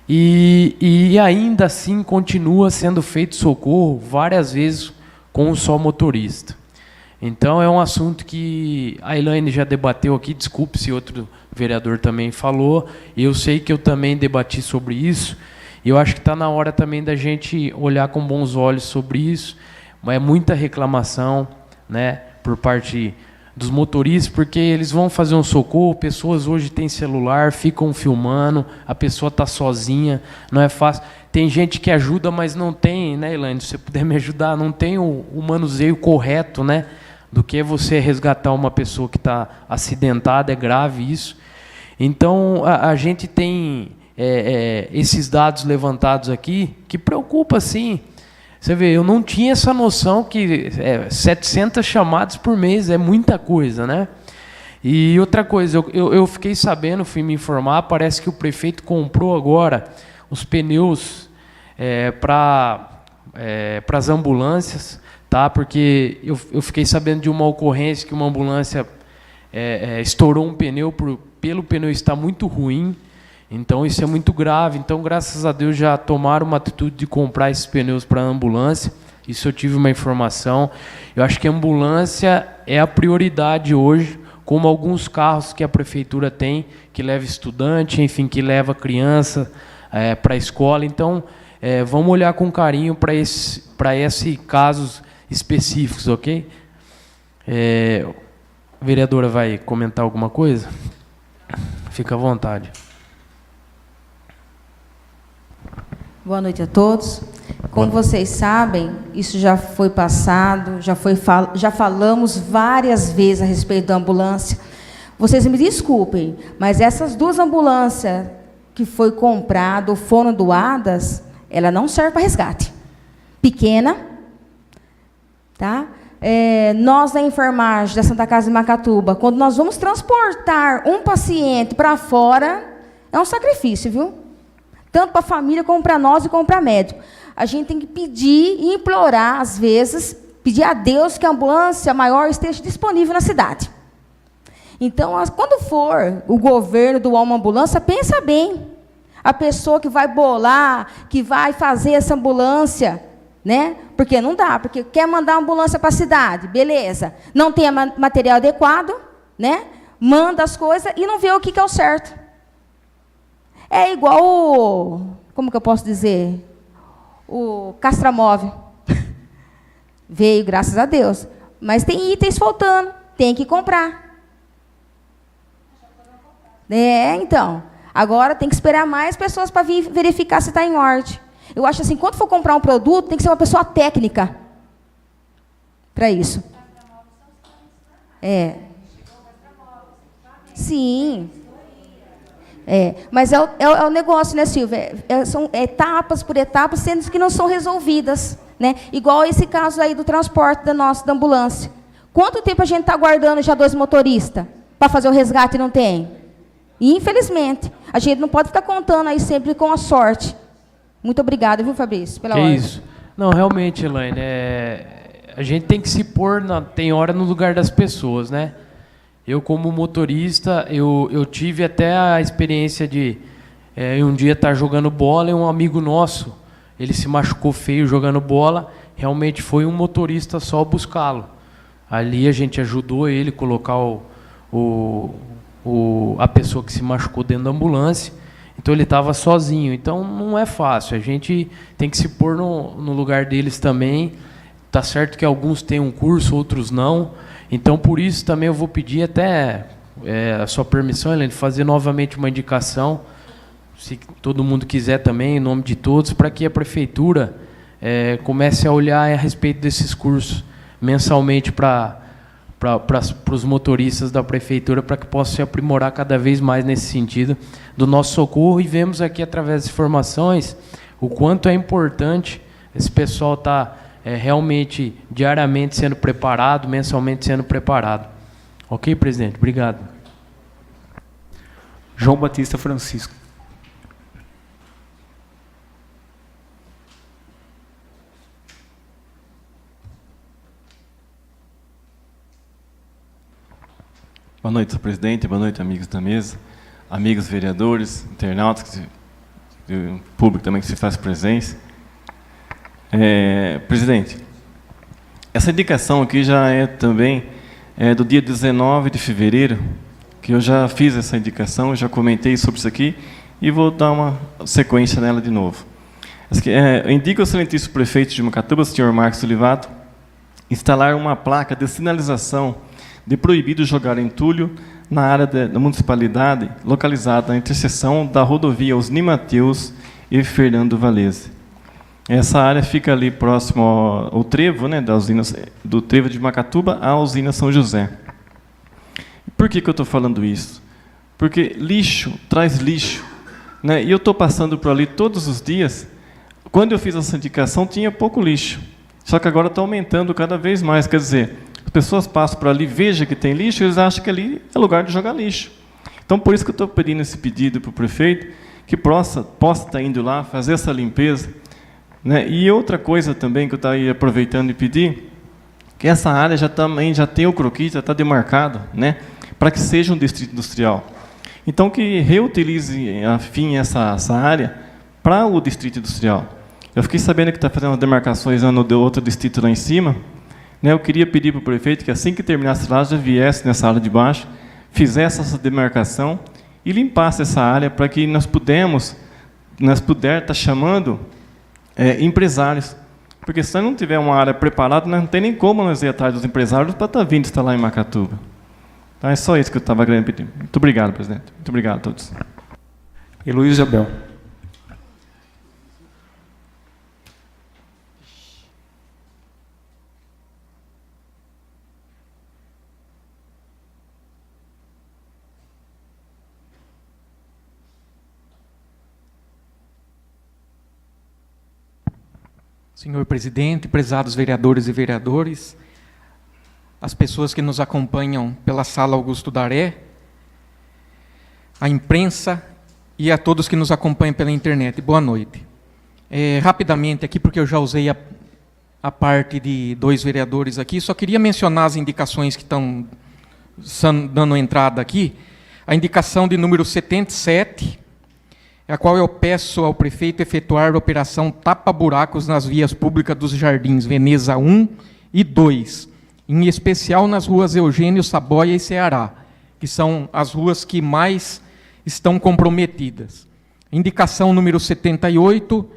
E ainda assim continua sendo feito socorro várias vezes com um só motorista. Então é um assunto que a Elaine já debateu aqui, desculpe se outro vereador também falou, eu sei que eu também debati sobre isso, e eu acho que está na hora também da gente olhar com bons olhos sobre isso, mas é muita reclamação, né, por parte dos motoristas, porque eles vão fazer um socorro, pessoas hoje têm celular, ficam filmando, a pessoa está sozinha, não é fácil. Tem gente que ajuda, mas não tem, né, Elaine, se você puder me ajudar, não tem o manuseio correto, né, do que é você resgatar uma pessoa que está acidentada, é grave isso. Então, a gente tem esses dados levantados aqui, que preocupa, sim. Você vê, eu não tinha essa noção que 700 chamadas por mês é muita coisa, né? E outra coisa, eu fiquei sabendo, fui me informar, parece que o prefeito comprou agora os pneus para as ambulâncias, tá? Porque eu fiquei sabendo de uma ocorrência que uma ambulância estourou um pneu, pelo pneu estar muito ruim. Então, isso é muito grave. Então, graças a Deus, já tomaram uma atitude de comprar esses pneus para a ambulância. Isso eu tive uma informação. Eu acho que a ambulância é a prioridade hoje, como alguns carros que a prefeitura tem, que leva estudante, enfim, que leva criança para a escola. Então, vamos olhar com carinho para esses casos específicos, ok? A vereadora vai comentar alguma coisa? Fica à vontade. Boa noite a todos. Como vocês sabem, isso já foi passado, já falamos várias vezes a respeito da ambulância. Vocês me desculpem, mas essas duas ambulâncias que foi comprada ou foram doadas, ela não serve para resgate. Pequena, tá? Nós da enfermagem da Santa Casa de Macatuba, quando nós vamos transportar um paciente para fora, é um sacrifício, viu? Tanto para a família, como para nós e como para médico. A gente tem que pedir e implorar, às vezes, pedir a Deus que a ambulância maior esteja disponível na cidade. Então, quando for o governo doar uma ambulância, pensa bem. A pessoa que vai bolar, que vai fazer essa ambulância, né? Porque não dá, porque quer mandar a ambulância para a cidade, beleza. Não tem material adequado, né? Manda as coisas e não vê o que é o certo. É igual como que eu posso dizer? O castramóvel. Veio, graças a Deus. Mas tem itens faltando, tem que comprar. Então. Agora tem que esperar mais pessoas para vir verificar se está em ordem. Eu acho assim, quando for comprar um produto, tem que ser uma pessoa técnica para isso. Sim. Mas é o negócio, né, Silvia? São etapas por etapas, sendo que não são resolvidas, né? Igual esse caso aí do transporte da ambulância. Quanto tempo a gente está aguardando já 2 motoristas para fazer o resgate e não tem? E, infelizmente, a gente não pode ficar contando aí sempre com a sorte. Muito obrigada, viu, Fabrício, pela ordem. Isso. Não, realmente, Elaine, a gente tem que se pôr, tem hora no lugar das pessoas, né? Eu, como motorista, eu tive até a experiência de um dia estar jogando bola e um amigo nosso, ele se machucou feio jogando bola, realmente foi um motorista só buscá-lo. Ali a gente ajudou ele a colocar a pessoa que se machucou dentro da ambulância, então ele estava sozinho. Então não é fácil, a gente tem que se pôr no lugar deles também. Tá certo que alguns têm um curso, outros não. Então, por isso, também eu vou pedir até a sua permissão, Helene, de fazer novamente uma indicação, se todo mundo quiser também, em nome de todos, para que a prefeitura comece a olhar a respeito desses cursos mensalmente para os motoristas da prefeitura, para que possa se aprimorar cada vez mais nesse sentido do nosso socorro. E vemos aqui, através das informações, o quanto é importante esse pessoal estar realmente, diariamente sendo preparado, mensalmente sendo preparado. Ok, presidente? Obrigado. João Batista Francisco. Boa noite, senhor presidente. Boa noite, amigos da mesa, amigos vereadores, internautas, o público também que se faz presença. Presidente, essa indicação aqui já é também do dia 19 de fevereiro, que eu já fiz essa indicação, já comentei sobre isso aqui e vou dar uma sequência nela de novo. Eu indico ao excelentíssimo prefeito de Macatuba, senhor Marcos Olivato, instalar uma placa de sinalização de proibido jogar entulho na área da municipalidade, localizada na interseção da rodovia Osni Mateus e Fernando Valese. Essa área fica ali próximo ao trevo, né, do trevo de Macatuba à usina São José. Por que eu estou falando isso? Porque lixo traz lixo, né? E eu estou passando por ali todos os dias. Quando eu fiz essa indicação, tinha pouco lixo. Só que agora está aumentando cada vez mais. Quer dizer, as pessoas passam por ali, vejam que tem lixo, eles acham que ali é lugar de jogar lixo. Então, por isso que eu estou pedindo esse pedido para o prefeito, que possa estar indo lá, fazer essa limpeza, né? E outra coisa também que eu estou aí aproveitando e pedir, que essa área também já tem o croquis, já está demarcado, né? Para que seja um distrito industrial. Então, que reutilize essa área para o distrito industrial. Eu fiquei sabendo que está fazendo as demarcações no outro distrito lá em cima, né? Eu queria pedir para o prefeito que, assim que terminasse lá, já viesse nessa área de baixo, fizesse essa demarcação e limpasse essa área para que nós pudermos estar chamando empresários. Porque se não tiver uma área preparada, não tem nem como nós ir atrás dos empresários para estar vindo instalar em Macatuba. Então, é só isso que eu estava querendo pedir. Muito obrigado, presidente. Muito obrigado a todos. Heloísa Abel. Senhor presidente, prezados vereadores e vereadores, as pessoas que nos acompanham pela sala Augusto Daré, a imprensa e a todos que nos acompanham pela internet. Boa noite. Rapidamente aqui, porque eu já usei a parte de 2 vereadores aqui, só queria mencionar as indicações que estão dando entrada aqui. A indicação de número 77, a qual eu peço ao prefeito efetuar a operação tapa-buracos nas vias públicas dos Jardins Veneza 1 e 2, em especial nas ruas Eugênio, Saboia e Ceará, que são as ruas que mais estão comprometidas. Indicação número 78,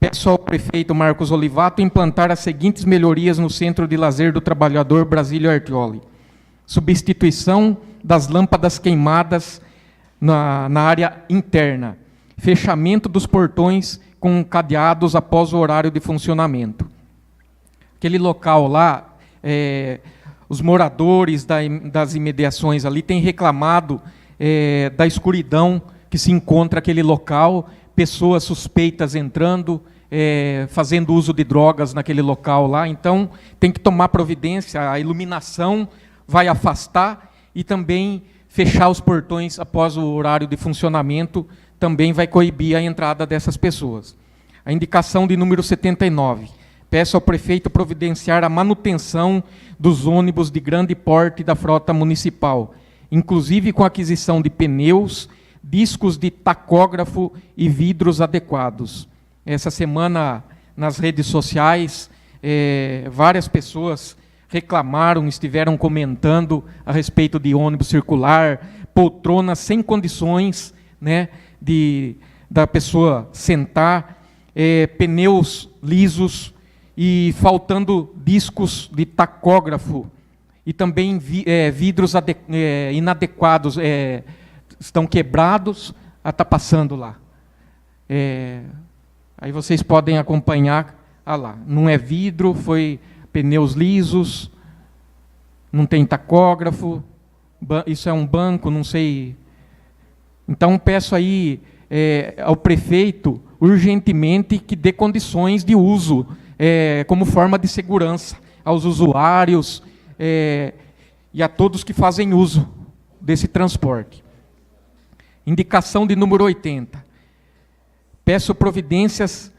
peço ao prefeito Marcos Olivato implantar as seguintes melhorias no Centro de Lazer do Trabalhador Brasílio Artioli. Substituição das lâmpadas queimadas na área interna. Fechamento dos portões com cadeados após o horário de funcionamento. Aquele local lá, os moradores das imediações ali têm reclamado da escuridão que se encontra aquele local, pessoas suspeitas entrando, fazendo uso de drogas naquele local lá. Então, tem que tomar providência, a iluminação vai afastar e também fechar os portões após o horário de funcionamento também vai coibir a entrada dessas pessoas. A indicação de número 79. Peço ao prefeito providenciar a manutenção dos ônibus de grande porte da frota municipal, inclusive com aquisição de pneus, discos de tacógrafo e vidros adequados. Essa semana, nas redes sociais, várias pessoas reclamaram, estiveram comentando a respeito de ônibus circular, poltronas sem condições, né, da pessoa sentar, pneus lisos e faltando discos de tacógrafo e também vidros inadequados, estão quebrados, está passando lá. Aí vocês podem acompanhar Ah lá, não é vidro, foi pneus lisos, não tem tacógrafo, isso é um banco, não sei. Então, peço aí ao prefeito, urgentemente, que dê condições de uso como forma de segurança aos usuários e a todos que fazem uso desse transporte. Indicação de número 80. Peço providências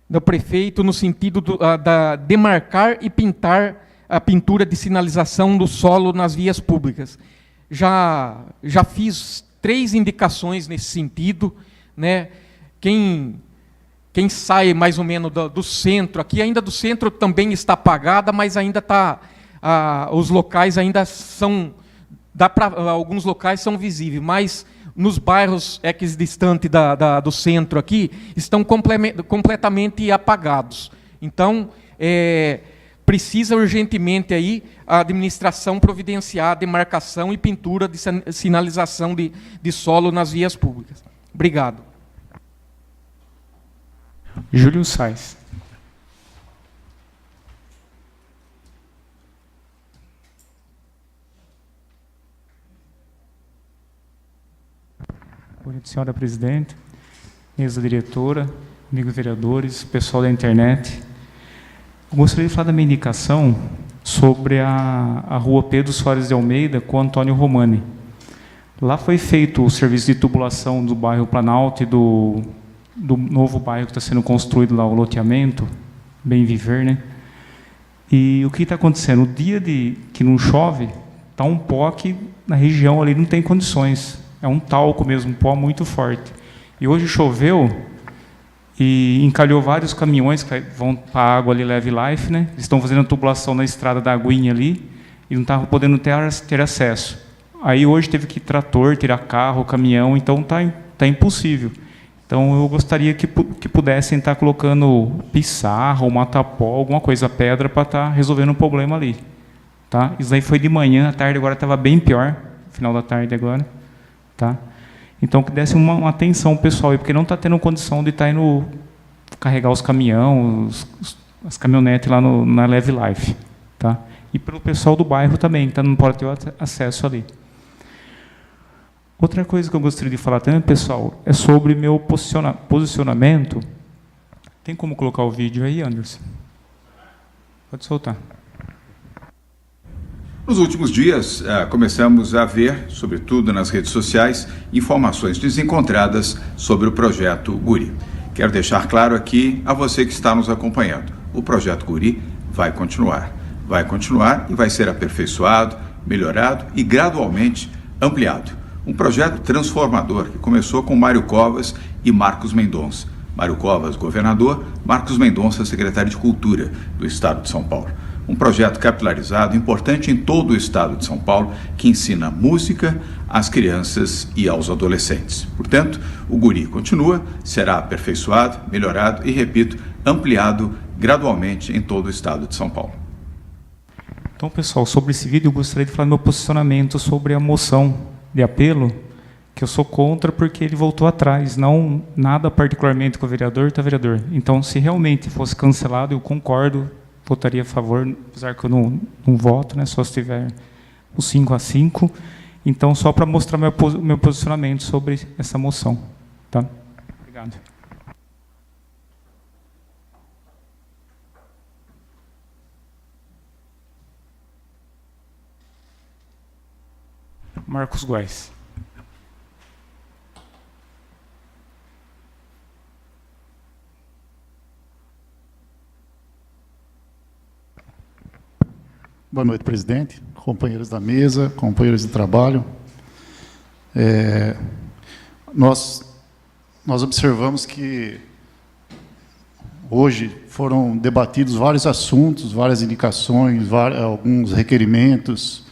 do prefeito no sentido da demarcar e pintar a pintura de sinalização do solo nas vias públicas. Já fiz 3 indicações nesse sentido, né? Quem sai mais ou menos do centro, aqui ainda do centro também está apagada, mas ainda está, os locais ainda são, alguns locais são visíveis, mas nos bairros equidistantes do centro aqui, estão completamente apagados. Então, precisa urgentemente aí a administração providenciar a demarcação e pintura de sinalização de solo nas vias públicas. Obrigado. Júlio Sais. Boa noite, senhora presidente, mesa diretora, amigos vereadores, pessoal da internet. Eu gostaria de falar da minha indicação sobre a rua Pedro Soares de Almeida com Antônio Romani. Lá foi feito o serviço de tubulação do bairro Planalto e do novo bairro que está sendo construído lá, o loteamento, Bem Viver, né? E o que está acontecendo? O dia que não chove, está um pó que na região ali não tem condições. É um talco mesmo, um pó muito forte. E hoje choveu e encalhou vários caminhões que vão para a água ali, Leve Life, né? Eles estão fazendo a tubulação na estrada da Aguinha ali e não estavam podendo ter acesso. Aí hoje teve que ir trator, tirar carro, caminhão, então tá impossível. Então eu gostaria que pudessem estar colocando pissarra ou matapó, alguma coisa, pedra, para estar resolvendo o problema ali. Tá? Isso aí foi de manhã, à tarde agora estava bem pior, final da tarde agora. Tá? Então que desse uma atenção pessoal aí, porque não está tendo condição de estar indo carregar os caminhões, as caminhonetes lá na Leve Life. Tá? E pelo pessoal do bairro também, que não pode ter acesso ali. Outra coisa que eu gostaria de falar também, pessoal, é sobre meu posicionamento. Tem como colocar o vídeo aí, Anderson? Pode soltar. Nos últimos dias, começamos a ver, sobretudo nas redes sociais, informações desencontradas sobre o projeto Guri. Quero deixar claro aqui a você que está nos acompanhando. O projeto Guri vai continuar. Vai continuar e vai ser aperfeiçoado, melhorado e gradualmente ampliado. Um projeto transformador que começou com Mário Covas e Marcos Mendonça. Mário Covas, governador, Marcos Mendonça, secretário de Cultura do Estado de São Paulo. Um projeto capilarizado, importante em todo o Estado de São Paulo, que ensina música às crianças e aos adolescentes. Portanto, o Guri continua, será aperfeiçoado, melhorado e, repito, ampliado gradualmente em todo o Estado de São Paulo. Então, pessoal, sobre esse vídeo eu gostaria de falar meu posicionamento sobre a moção de apelo, que eu sou contra porque ele voltou atrás, não nada particularmente com o vereador, tá, vereador? Então, se realmente fosse cancelado, eu concordo, votaria a favor, apesar que eu não voto, né, só se tiver o 5-5. Então, só para mostrar meu posicionamento sobre essa moção. Tá? Obrigado. Marcos Góes. Boa noite, presidente, companheiros da mesa, companheiros de trabalho. Nós observamos que hoje foram debatidos vários assuntos, várias indicações, alguns requerimentos,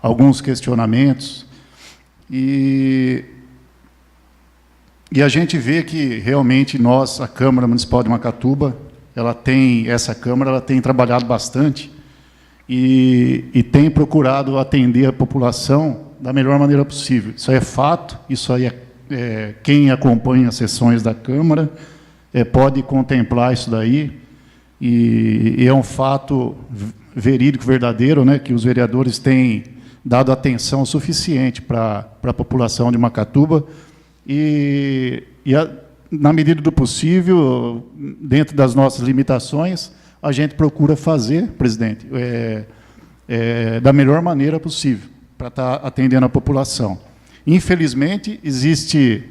alguns questionamentos, e a gente vê que realmente nós, a Câmara Municipal de Macatuba, essa Câmara ela tem trabalhado bastante e tem procurado atender a população da melhor maneira possível. Isso aí é fato, isso aí quem acompanha as sessões da Câmara pode contemplar isso daí, e é um fato verídico, verdadeiro, né, que os vereadores têm dado atenção suficiente para a população de Macatuba, na medida do possível, dentro das nossas limitações, a gente procura fazer, presidente, da melhor maneira possível, para estar atendendo a população. Infelizmente, existe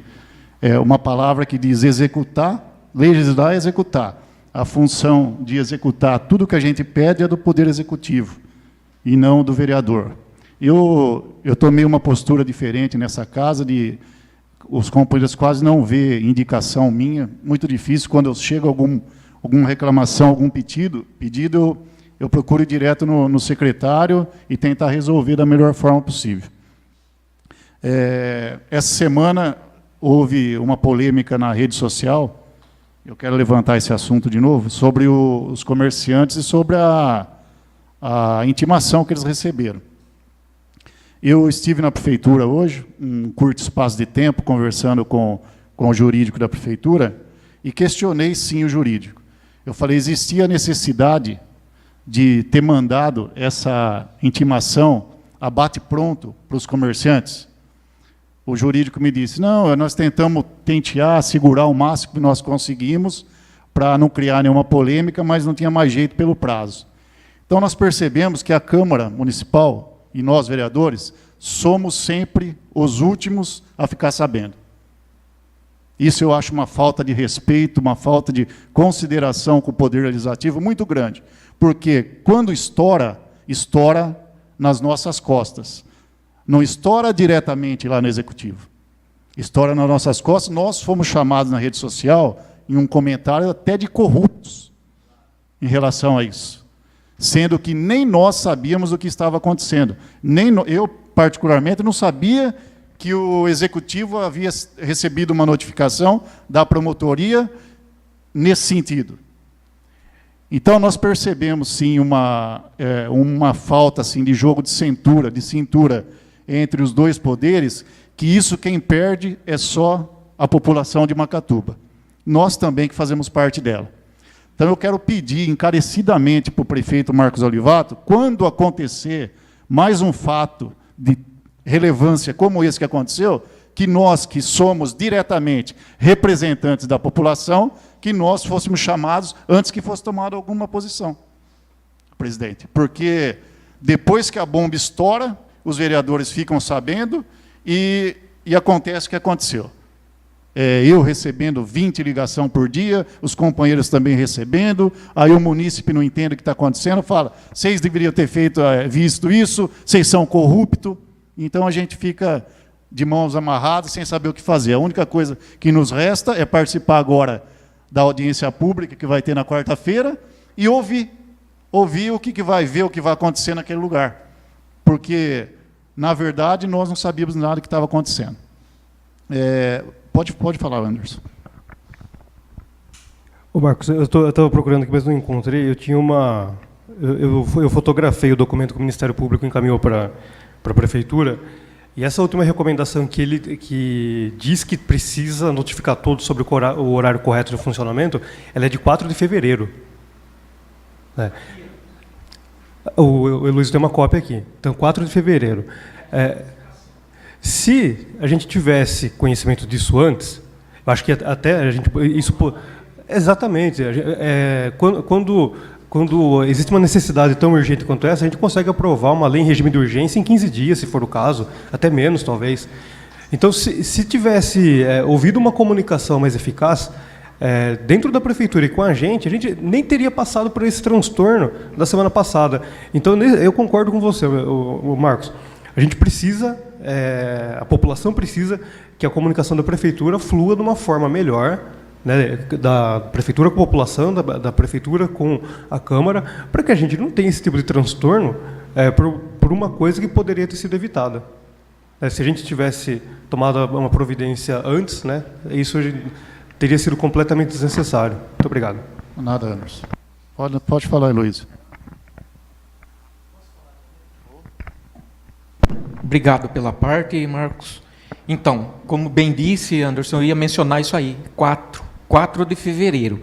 uma palavra que diz executar, legislar e executar. A função de executar tudo que a gente pede é do Poder Executivo, e não do vereador. Eu tomei uma postura diferente nessa casa, os companheiros quase não vê indicação minha, muito difícil, quando eu chego alguma reclamação, algum pedido, eu procuro ir direto no secretário e tentar resolver da melhor forma possível. Essa semana houve uma polêmica na rede social, eu quero levantar esse assunto de novo, sobre os comerciantes e sobre a intimação que eles receberam. Eu estive na prefeitura hoje, um curto espaço de tempo, conversando com o jurídico da prefeitura, e questionei, sim, o jurídico. Eu falei, existia a necessidade de ter mandado essa intimação a bate-pronto para os comerciantes? O jurídico me disse, não, nós tentamos tentear, segurar o máximo que nós conseguimos para não criar nenhuma polêmica, mas não tinha mais jeito pelo prazo. Então, nós percebemos que a Câmara Municipal e nós, vereadores, somos sempre os últimos a ficar sabendo. Isso eu acho uma falta de respeito, uma falta de consideração com o Poder Legislativo muito grande, porque quando estoura, estoura nas nossas costas. Não estoura diretamente lá no Executivo. Estoura nas nossas costas. Nós fomos chamados na rede social, em um comentário até de corruptos, em relação a isso. Sendo que nem nós sabíamos o que estava acontecendo. Eu, particularmente, não sabia que o Executivo havia recebido uma notificação da promotoria nesse sentido. Então, nós percebemos, sim, uma falta assim, de jogo de cintura entre os dois poderes, que isso quem perde é só a população de Macatuba. Nós também que fazemos parte dela. Então, eu quero pedir encarecidamente para o prefeito Marcos Olivato, quando acontecer mais um fato de relevância como esse que aconteceu, que nós, que somos diretamente representantes da população, que nós fôssemos chamados antes que fosse tomada alguma posição, presidente. Porque depois que a bomba estoura, os vereadores ficam sabendo e acontece o que aconteceu. Eu recebendo 20 ligações por dia, os companheiros também recebendo, aí o munícipe não entende o que está acontecendo, fala, vocês deveriam ter visto isso, vocês são corruptos. Então a gente fica de mãos amarradas, sem saber o que fazer. A única coisa que nos resta é participar agora da audiência pública que vai ter na quarta-feira e ouvir o que vai ver, o que vai acontecer naquele lugar. Porque, na verdade, nós não sabíamos nada do que estava acontecendo. Pode falar, Anderson. Ô Marcos, eu estava procurando aqui, mas não encontrei. Eu tinha eu fotografei o documento que o Ministério Público encaminhou para a Prefeitura, e essa última recomendação que diz que precisa notificar todos sobre o horário correto de funcionamento, ela é de 4 de fevereiro. O Luiz tem uma cópia aqui. Então, 4 de fevereiro. Se a gente tivesse conhecimento disso antes, eu acho que até a gente... Exatamente. Quando existe uma necessidade tão urgente quanto essa, a gente consegue aprovar uma lei em regime de urgência em 15 dias, se for o caso, até menos, talvez. Então, se tivesse ouvido uma comunicação mais eficaz, dentro da Prefeitura e com a gente nem teria passado por esse transtorno da semana passada. Então, eu concordo com você, o Marcos. A gente precisa, a população precisa que a comunicação da Prefeitura flua de uma forma melhor, né, da Prefeitura com a população, da Prefeitura com a Câmara, para que a gente não tenha esse tipo de transtorno por uma coisa que poderia ter sido evitada. Se a gente tivesse tomado uma providência antes, né, isso teria sido completamente desnecessário. Muito obrigado. Nada, Anderson. Pode falar, Luiz. Obrigado pela parte, Marcos. Então, como bem disse, Anderson, eu ia mencionar isso aí, 4 4 de fevereiro,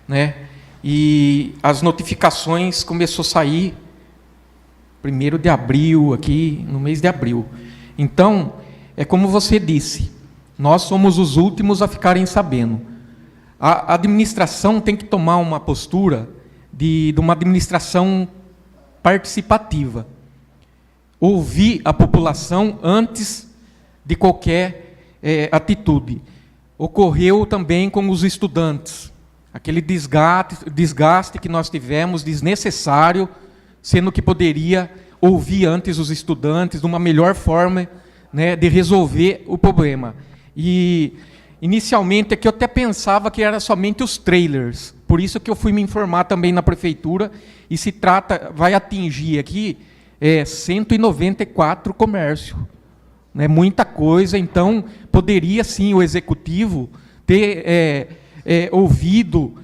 né? E as notificações começou a sair 1º de abril, aqui no mês de abril. Então, é como você disse, nós somos os últimos a ficarem sabendo. A administração tem que tomar uma postura de uma administração participativa. Ouvir a população antes de qualquer atitude. Ocorreu também com os estudantes. Aquele desgaste que nós tivemos, desnecessário, sendo que poderia ouvir antes os estudantes de uma melhor forma, né, de resolver o problema. E, inicialmente, aqui eu até pensava que era somente os trailers, por isso que eu fui me informar também na prefeitura, e se trata, vai atingir aqui 194 comércios. Né, muita coisa, então, poderia sim o executivo ter ouvido,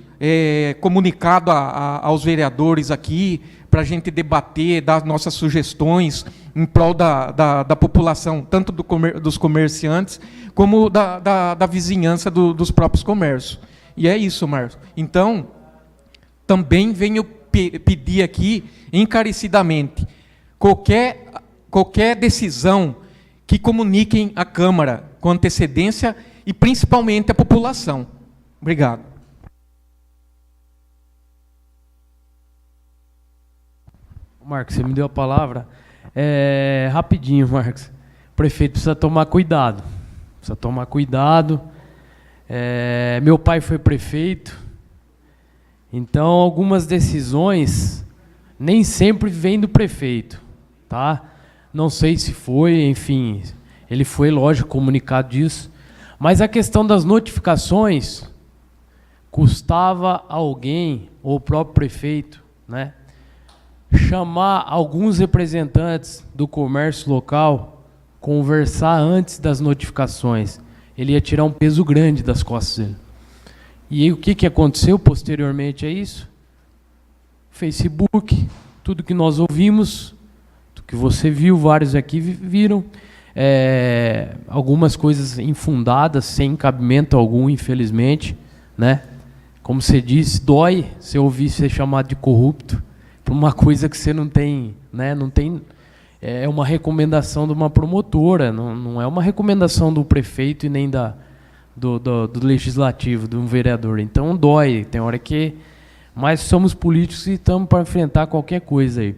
comunicado aos vereadores aqui, para a gente debater, dar nossas sugestões em prol da população, tanto dos comerciantes, como da vizinhança dos próprios comércios. E é isso, Márcio. Então, também venho pedir aqui, encarecidamente, qualquer decisão que comuniquem à Câmara com antecedência e, principalmente, à população. Obrigado. Marcos, você me deu a palavra. Rapidinho, Marcos. O prefeito precisa tomar cuidado. Precisa tomar cuidado. Meu pai foi prefeito. Então, algumas decisões nem sempre vêm do prefeito. Tá? Não sei se foi, enfim, ele foi, lógico, comunicado disso. Mas a questão das notificações custava alguém, ou o próprio prefeito, né, chamar alguns representantes do comércio local, conversar antes das notificações. Ele ia tirar um peso grande das costas dele. E aí, o que aconteceu posteriormente a isso? Facebook, tudo que nós ouvimos, que você viu, vários aqui viram, algumas coisas infundadas, sem cabimento algum, infelizmente, né? Como você disse, dói você ouvir ser chamado de corrupto por uma coisa que você não tem, né? Não tem, é uma recomendação de uma promotora, não é uma recomendação do prefeito e nem do legislativo, de um vereador. Então dói, tem hora que... Mas somos políticos e estamos para enfrentar qualquer coisa aí.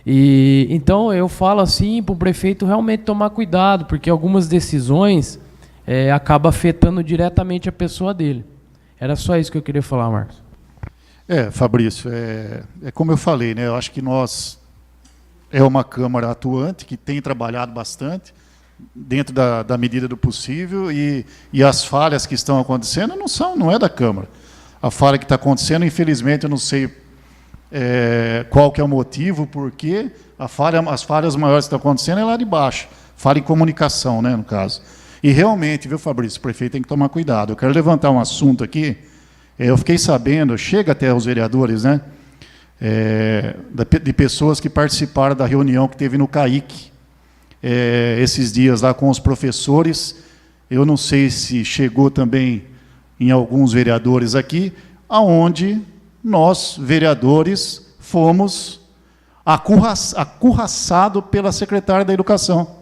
E então eu falo assim para o prefeito realmente tomar cuidado, porque algumas decisões acabam afetando diretamente a pessoa dele. Era só isso que eu queria falar, Marcos. Fabrício, como eu falei, né? Eu acho que nós é uma Câmara atuante que tem trabalhado bastante dentro da medida do possível e as falhas que estão acontecendo não é da Câmara. A falha que está acontecendo, infelizmente, eu não sei qual que é o motivo, porque as falhas maiores que estão acontecendo é lá de baixo. Falha em comunicação, né, no caso. E realmente, viu, Fabrício, o prefeito tem que tomar cuidado. Eu quero levantar um assunto aqui. Eu fiquei sabendo, chega até os vereadores, né, de pessoas que participaram da reunião que teve no CAIC, esses dias lá com os professores. Eu não sei se chegou também em alguns vereadores aqui, aonde nós, vereadores, fomos acurraçados pela secretária da Educação.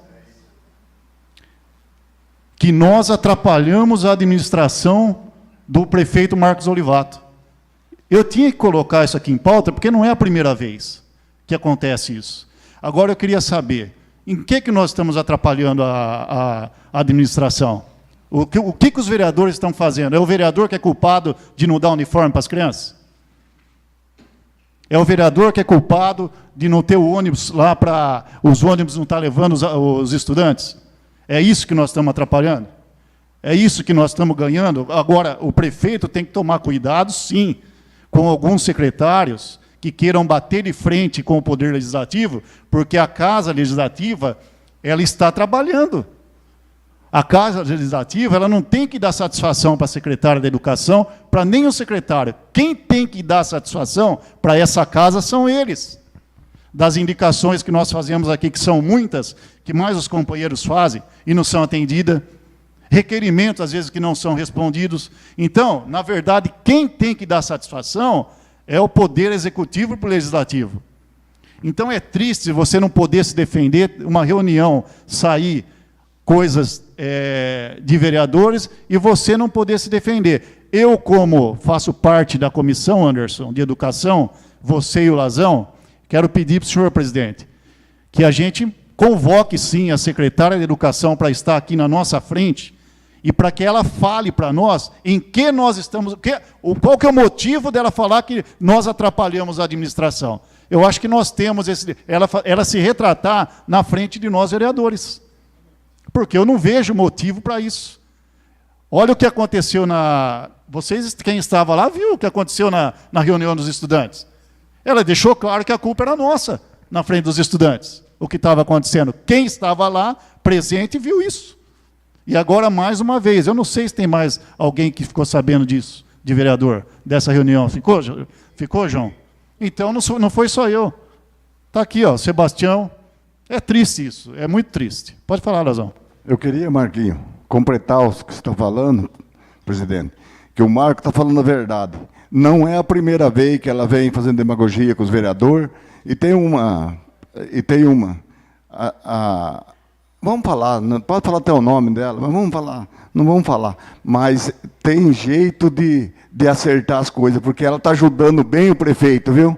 Que nós atrapalhamos a administração do prefeito Marcos Olivato. Eu tinha que colocar isso aqui em pauta, porque não é a primeira vez que acontece isso. Agora eu queria saber, em que nós estamos atrapalhando a administração? O que os vereadores estão fazendo? É o vereador que é culpado de não dar uniforme para as crianças? É o vereador que é culpado de não ter o ônibus lá para... Os ônibus não estar levando os estudantes? É isso que nós estamos atrapalhando? É isso que nós estamos ganhando? Agora, o prefeito tem que tomar cuidado, sim, com alguns secretários que queiram bater de frente com o Poder Legislativo, porque a Casa Legislativa, ela está trabalhando. A Casa Legislativa, ela não tem que dar satisfação para a secretária da Educação, para nenhum secretário. Quem tem que dar satisfação para essa casa são eles. Das indicações que nós fazemos aqui, que são muitas, que mais os companheiros fazem e não são atendidas, requerimentos, às vezes, que não são respondidos. Então, na verdade, quem tem que dar satisfação é o Poder Executivo para o Legislativo. Então, é triste você não poder se defender, uma reunião sair coisas de vereadores e você não poder se defender. Eu, como faço parte da comissão, Anderson, de educação, você e o Lazão, quero pedir para o senhor, presidente, que a gente convoque, sim, a secretária de Educação para estar aqui na nossa frente e para que ela fale para nós em que nós estamos... Qual que é o motivo dela falar que nós atrapalhamos a administração? Eu acho que nós temos ela se retratar na frente de nós, vereadores. Porque eu não vejo motivo para isso. Olha o que aconteceu na... Vocês, quem estava lá, viu o que aconteceu na reunião dos estudantes. Ela deixou claro que a culpa era nossa, na frente dos estudantes. O que estava acontecendo. Quem estava lá, presente, viu isso. E agora, mais uma vez, eu não sei se tem mais alguém que ficou sabendo disso, de vereador, dessa reunião. Ficou, João? Então, não foi só eu. Está aqui, ó, Sebastião. É triste isso, é muito triste. Pode falar, Lazão. Eu queria, Marquinho, completar o que você está falando, presidente, que o Marco está falando a verdade. Não é a primeira vez que ela vem fazendo demagogia com os vereadores, e tem uma... Vamos falar, pode falar até o nome dela, mas vamos falar, não vamos falar. Mas tem jeito de acertar as coisas, porque ela está ajudando bem o prefeito, viu?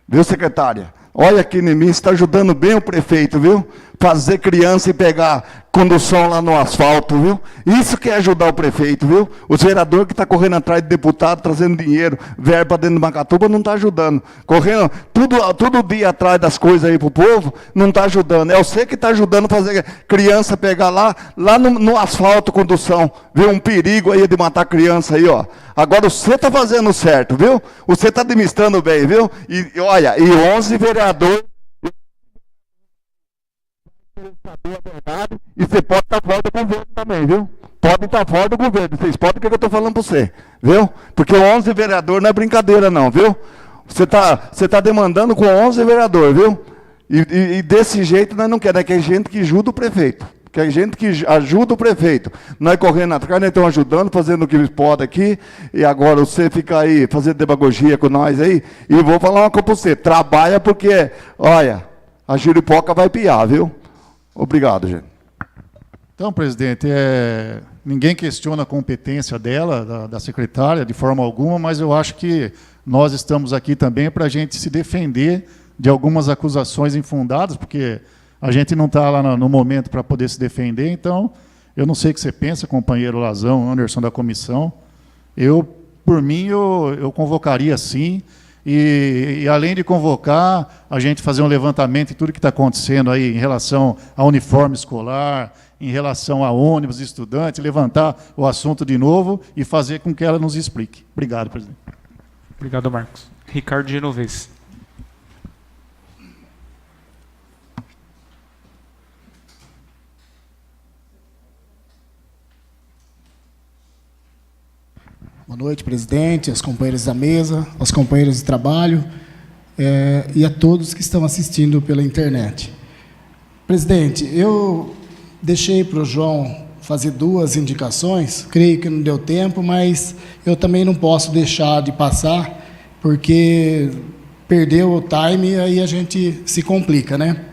Viu, secretária? Olha aqui em mim, você está ajudando bem o prefeito, viu? Fazer criança e pegar condução lá no asfalto, viu? Isso que é ajudar o prefeito, viu? Os vereadores que estão correndo atrás de deputado, trazendo dinheiro, verba dentro de Macatuba, não está ajudando. Correndo todo dia atrás das coisas aí para o povo, não está ajudando. É você que está ajudando a fazer criança pegar lá no asfalto condução. Viu? Um perigo aí de matar criança aí, ó. Agora você está fazendo certo, viu? Você está administrando bem, viu? E olha, e 11 vereadores... saber a verdade, e você pode estar fora do governo também, viu? Pode estar fora do governo, vocês podem o que eu estou falando para você, viu? Porque 11 vereadores não é brincadeira não, viu? Você tá demandando com 11 vereadores, viu? E desse jeito nós não queremos, que é gente que ajuda o prefeito, que é gente que ajuda o prefeito. Nós correndo atrás, nós estamos ajudando, fazendo o que pode aqui, e agora você fica aí fazendo demagogia com nós aí, e vou falar uma coisa para você, trabalha porque, olha, a giripoca vai piar, viu? Obrigado, gente. Então, presidente, ninguém questiona a competência dela, da secretária, de forma alguma, mas eu acho que nós estamos aqui também para a gente se defender de algumas acusações infundadas, porque a gente não está lá no momento para poder se defender. Então, eu não sei o que você pensa, companheiro Lazão, Anderson da comissão. Por mim, eu convocaria sim. E além de convocar, a gente fazer um levantamento de tudo que está acontecendo aí em relação ao uniforme escolar, em relação a ônibus, estudantes, levantar o assunto de novo e fazer com que ela nos explique. Obrigado, presidente. Obrigado, Marcos. Ricardo Genovese. Boa noite, presidente, aos companheiros da mesa, aos companheiros de trabalho e a todos que estão assistindo pela internet. Presidente, eu deixei para o João fazer 2 indicações, creio que não deu tempo, mas eu também não posso deixar de passar, porque perdeu o time e aí a gente se complica, né?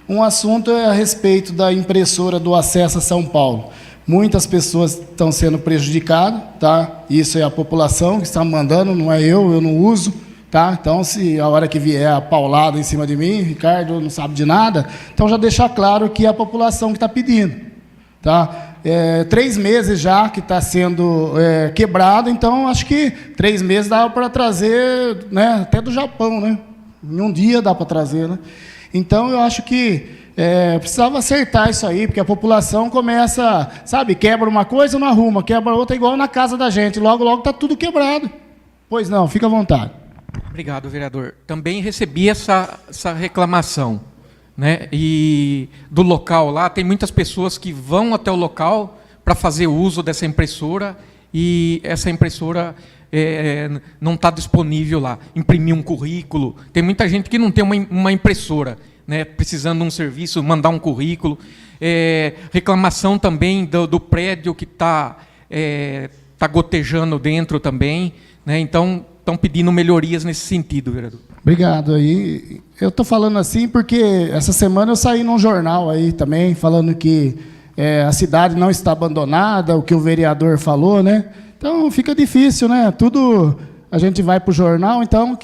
Um assunto é a respeito da impressora do Acesso a São Paulo. Muitas pessoas estão sendo prejudicadas, tá? Isso é a população que está mandando, não é eu não uso, tá? Então, se a hora que vier a paulada em cima de mim, Ricardo não sabe de nada, então já deixar claro que é a população que está pedindo, tá? 3 meses já que está sendo quebrado, então acho que 3 meses dá para trazer, né? Até do Japão, né? Em um dia dá para trazer, né? Então, eu acho que precisava acertar isso aí, porque a população começa, sabe, quebra uma coisa, não arruma, quebra outra, igual na casa da gente. Logo, logo está tudo quebrado. Pois não, fica à vontade. Obrigado, vereador. Também recebi essa reclamação, né? E do local lá, tem muitas pessoas que vão até o local para fazer uso dessa impressora, e essa impressora não está disponível lá. Imprimir um currículo. Tem muita gente que não tem uma impressora. né, precisando de um serviço, mandar um currículo. Reclamação também do prédio que está gotejando dentro também, né? Então, estão pedindo melhorias nesse sentido, vereador. Obrigado. Aí, eu estou falando assim porque essa semana eu saí num jornal aí também, falando que a cidade não está abandonada, o que o vereador falou, né? Então, fica difícil, né? Tudo a gente vai para o jornal, então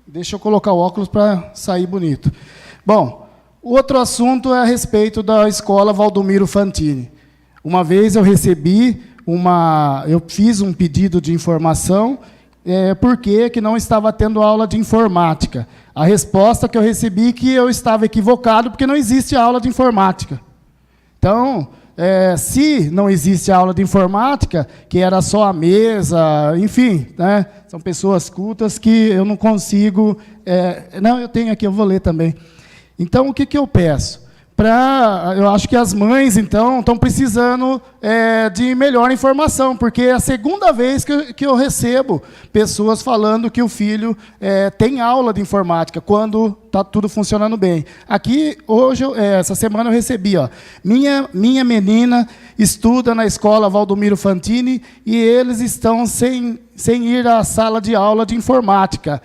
deixa eu colocar o óculos para sair bonito. Bom, o outro assunto é a respeito da escola Valdomiro Fantini. Uma vez eu fiz um pedido de informação por que não estava tendo aula de informática. A resposta que eu recebi é que eu estava equivocado porque não existe aula de informática. Então, se não existe aula de informática, que era só a mesa, enfim, né, são pessoas cultas que eu não consigo... não, eu tenho aqui, eu vou ler também. Então, o que eu peço? Eu acho que as mães, então, estão precisando de melhor informação, porque é a segunda vez que eu recebo pessoas falando que o filho tem aula de informática, quando está tudo funcionando bem. Aqui, hoje, essa semana, eu recebi, minha menina estuda na escola Valdomiro Fantini e eles estão sem ir à sala de aula de informática.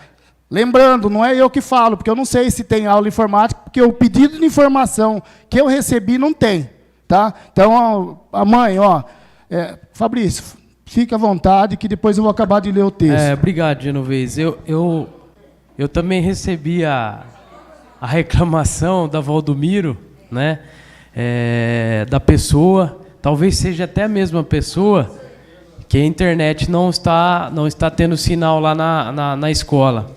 Lembrando, não é eu que falo, porque eu não sei se tem aula de informática, porque o pedido de informação que eu recebi não tem. Tá? Então, a mãe, Fabrício, fique à vontade, que depois eu vou acabar de ler o texto. Obrigado, Genovez. Eu também recebi a reclamação da Valdomiro, né, da pessoa, talvez seja até a mesma pessoa, que a internet não está tendo sinal lá na escola.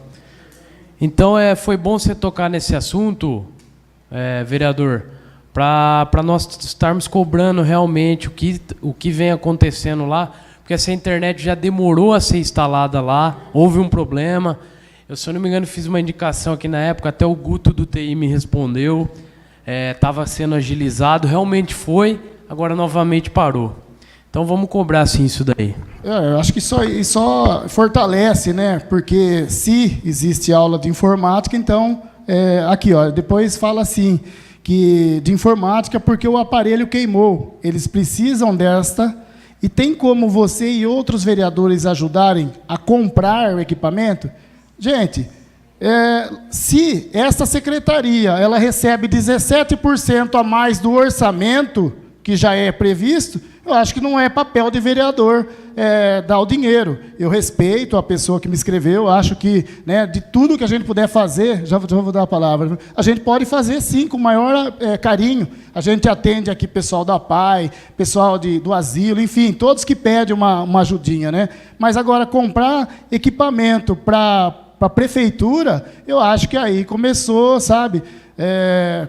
Então, foi bom você tocar nesse assunto, vereador, para nós estarmos cobrando realmente o que vem acontecendo lá, porque essa internet já demorou a ser instalada lá, houve um problema. Eu, se eu não me engano, fiz uma indicação aqui na época, até o Guto do TI me respondeu, estava sendo agilizado, realmente foi, agora novamente parou. Então vamos cobrar sim isso daí. Eu acho que só fortalece, né? Porque se existe aula de informática, então aqui, depois fala assim que de informática porque o aparelho queimou. Eles precisam desta e tem como você e outros vereadores ajudarem a comprar o equipamento? Gente, se essa secretaria ela recebe 17% a mais do orçamento que já é previsto, eu acho que não é papel de vereador dar o dinheiro. Eu respeito a pessoa que me escreveu, acho que, né, de tudo que a gente puder fazer, já vou dar a palavra, a gente pode fazer sim, com o maior carinho. A gente atende aqui pessoal da PAI, pessoal do asilo, enfim, todos que pedem uma ajudinha, né? Mas agora comprar equipamento para a prefeitura, eu acho que aí começou, sabe?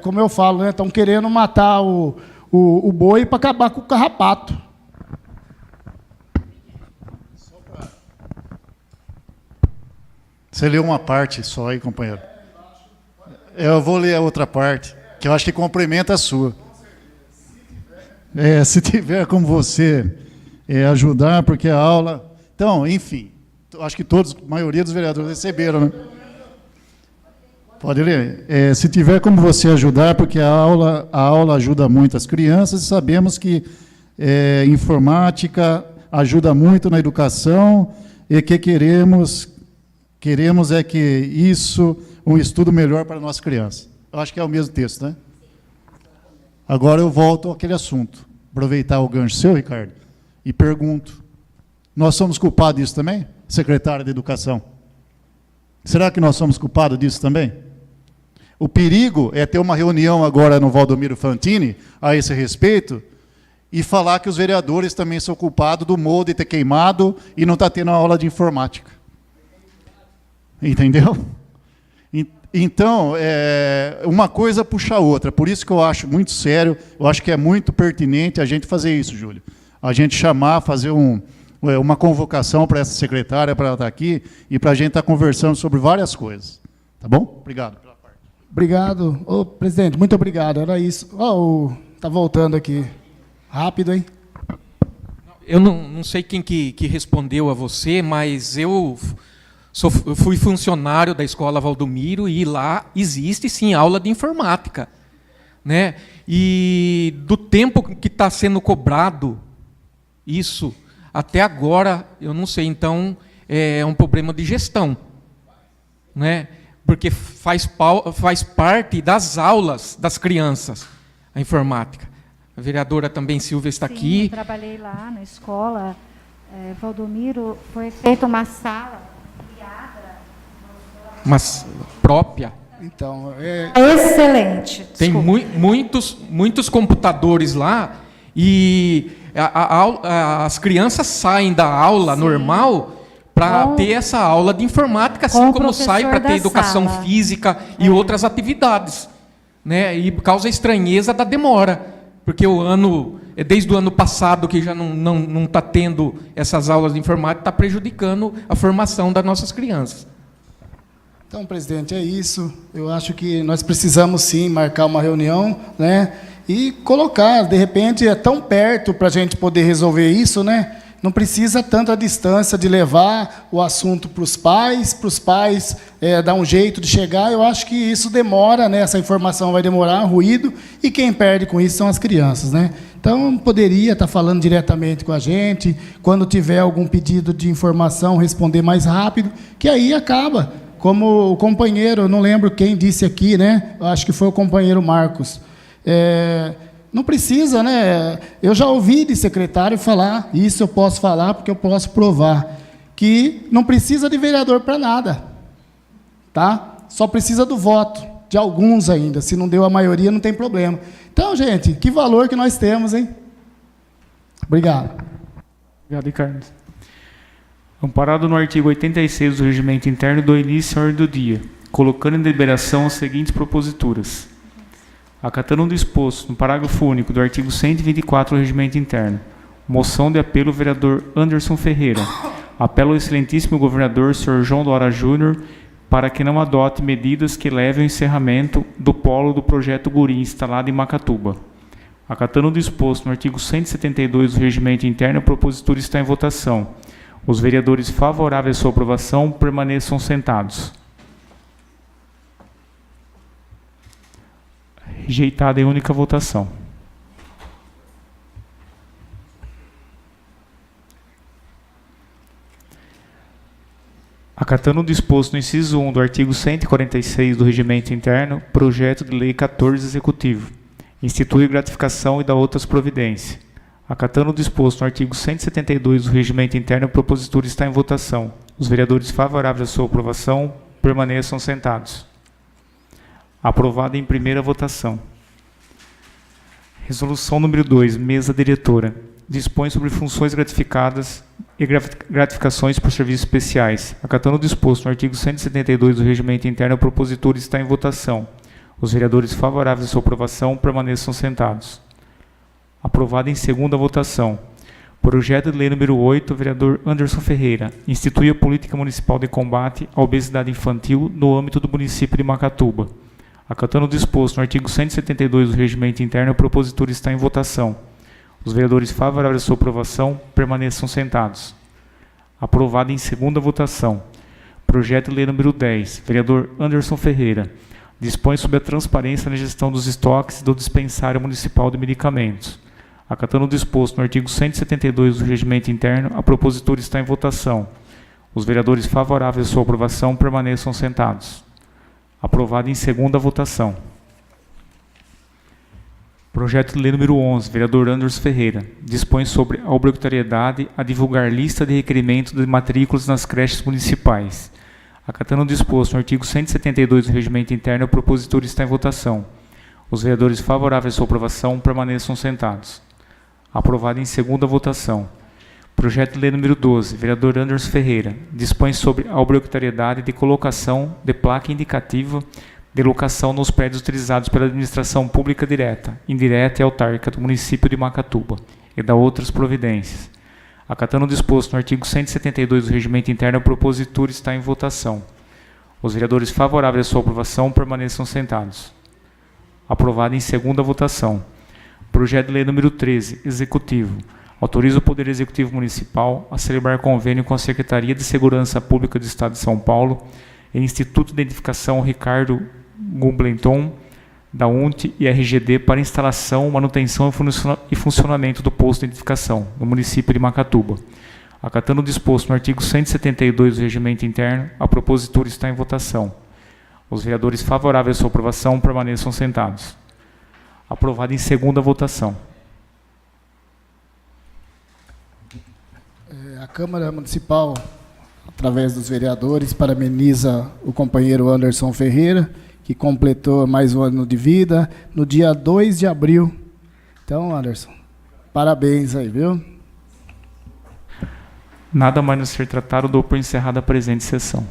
Como eu falo, né? Estão querendo matar o boi para acabar com o carrapato. Você leu uma parte só aí, companheiro. Eu vou ler a outra parte, que eu acho que complementa a sua. Se tiver como você ajudar, porque a aula... Então, enfim, acho que a maioria dos vereadores receberam, né? Pode ler. Se tiver como você ajudar, porque a aula ajuda muito as crianças, e sabemos que informática ajuda muito na educação, e que queremos é que isso, um estudo melhor para a nossa criança. Eu acho que é o mesmo texto, né? Agora eu volto àquele assunto. Aproveitar o gancho seu, Ricardo, e pergunto, nós somos culpados disso também? Secretária de Educação. Será que nós somos culpados disso também? O perigo é ter uma reunião agora no Valdomiro Fantini, a esse respeito, e falar que os vereadores também são culpados do molde ter queimado e não está tendo aula de informática. Entendeu? Então, uma coisa puxa a outra. Por isso que eu acho muito sério, eu acho que é muito pertinente a gente fazer isso, Júlio. A gente chamar, fazer uma convocação para essa secretária, para ela estar aqui, e para a gente estar conversando sobre várias coisas. Tá bom? Obrigado pela parte. Obrigado. Ô, presidente, muito obrigado. Era isso. Tá voltando aqui. Rápido, hein? Eu não sei quem que respondeu a você, mas eu Eu fui funcionário da Escola Valdomiro e lá existe, sim, aula de informática. Né? E do tempo que está sendo cobrado isso, até agora, eu não sei, então, é um problema de gestão. Né? Porque faz parte das aulas das crianças, a informática. A vereadora também, Silvia, está aqui. Eu trabalhei lá na escola Valdomiro, foi feita uma sala criada. Uma própria. Então, excelente. Tem muitos computadores lá e as crianças saem da aula normal para ter essa aula de informática, assim como sai para ter educação física e outras atividades. Né? E causa estranheza da demora, porque desde o ano passado que já não está tendo essas aulas de informática, está prejudicando a formação das nossas crianças. Então, presidente, é isso. Eu acho que nós precisamos, sim, marcar uma reunião, né, e colocar, de repente, é tão perto para a gente poder resolver isso, né? Não precisa tanta distância de levar o assunto para os pais dar um jeito de chegar. Eu acho que isso demora, né? Essa informação vai demorar, ruído, e quem perde com isso são as crianças, né? Então, poderia estar falando diretamente com a gente, quando tiver algum pedido de informação, responder mais rápido, que aí acaba. Como o companheiro, eu não lembro quem disse aqui, né? Eu acho que foi o companheiro Marcos. Não precisa, né? Eu já ouvi de secretário falar, isso eu posso falar porque eu posso provar, que não precisa de vereador para nada, tá? Só precisa do voto, de alguns ainda. Se não deu a maioria, não tem problema. Então, gente, que valor que nós temos, hein? Obrigado. Obrigado, Carlos. Amparado no artigo 86 do Regimento Interno, dou início à ordem do dia, colocando em deliberação as seguintes proposituras. Acatando o disposto no parágrafo único do artigo 124 do Regimento Interno, moção de apelo vereador Anderson Ferreira. Apelo ao excelentíssimo governador, Sr. João Dória Júnior, para que não adote medidas que levem ao encerramento do polo do projeto Guri instalado em Macatuba. Acatando o disposto no artigo 172 do Regimento Interno, a propositura está em votação. Os vereadores favoráveis à sua aprovação permaneçam sentados. Rejeitada em única votação. Acatando o disposto no inciso 1 do artigo 146 do Regimento Interno, projeto de lei 14 executivo, institui gratificação e dá outras providências. Acatando o disposto no artigo 172 do Regimento Interno, a propositura está em votação. Os vereadores favoráveis à sua aprovação permaneçam sentados. Aprovada em primeira votação. Resolução número 2, mesa diretora. Dispõe sobre funções gratificadas e gratificações por serviços especiais. Acatando o disposto no artigo 172 do Regimento Interno, a propositura está em votação. Os vereadores favoráveis à sua aprovação permaneçam sentados. Aprovada em segunda votação. Projeto de lei número 8, vereador Anderson Ferreira, institui a política municipal de combate à obesidade infantil no âmbito do município de Macatuba. Acatando o disposto no artigo 172 do Regimento Interno, a propositura está em votação. Os vereadores favoráveis à sua aprovação permaneçam sentados. Aprovada em segunda votação. Projeto de lei número 10, vereador Anderson Ferreira, dispõe sobre a transparência na gestão dos estoques do dispensário municipal de medicamentos. Acatando o disposto no artigo 172 do Regimento Interno, a propositura está em votação. Os vereadores favoráveis à sua aprovação permaneçam sentados. Aprovado em segunda votação. Projeto de lei número 11, vereador Anderson Ferreira, dispõe sobre a obrigatoriedade a divulgar lista de requerimentos de matrículas nas creches municipais. Acatando o disposto no artigo 172 do Regimento Interno, a propositura está em votação. Os vereadores favoráveis à sua aprovação permaneçam sentados. Aprovado em segunda votação. Projeto de lei número 12, vereador Anderson Ferreira, dispõe sobre a obrigatoriedade de colocação de placa indicativa de locação nos prédios utilizados pela administração pública direta, indireta e autárquica do município de Macatuba, e dá outras providências. Acatando o disposto no artigo 172 do Regimento Interno, a propositura está em votação. Os vereadores favoráveis à sua aprovação permaneçam sentados. Aprovado em segunda votação. Projeto de lei número 13, executivo. Autoriza o Poder Executivo Municipal a celebrar convênio com a Secretaria de Segurança Pública do Estado de São Paulo e Instituto de Identificação Ricardo Gumblenton, da UNT e RGD para instalação, manutenção e funcionamento do posto de identificação no município de Macatuba. Acatando o disposto no artigo 172 do Regimento Interno, a propositura está em votação. Os vereadores favoráveis à sua aprovação permaneçam sentados. Aprovado em segunda votação. A Câmara Municipal, através dos vereadores, parabeniza o companheiro Anderson Ferreira, que completou mais um ano de vida no dia 2 de abril. Então, Anderson, parabéns aí, viu? Nada mais a ser tratado, dou por encerrada a presente sessão.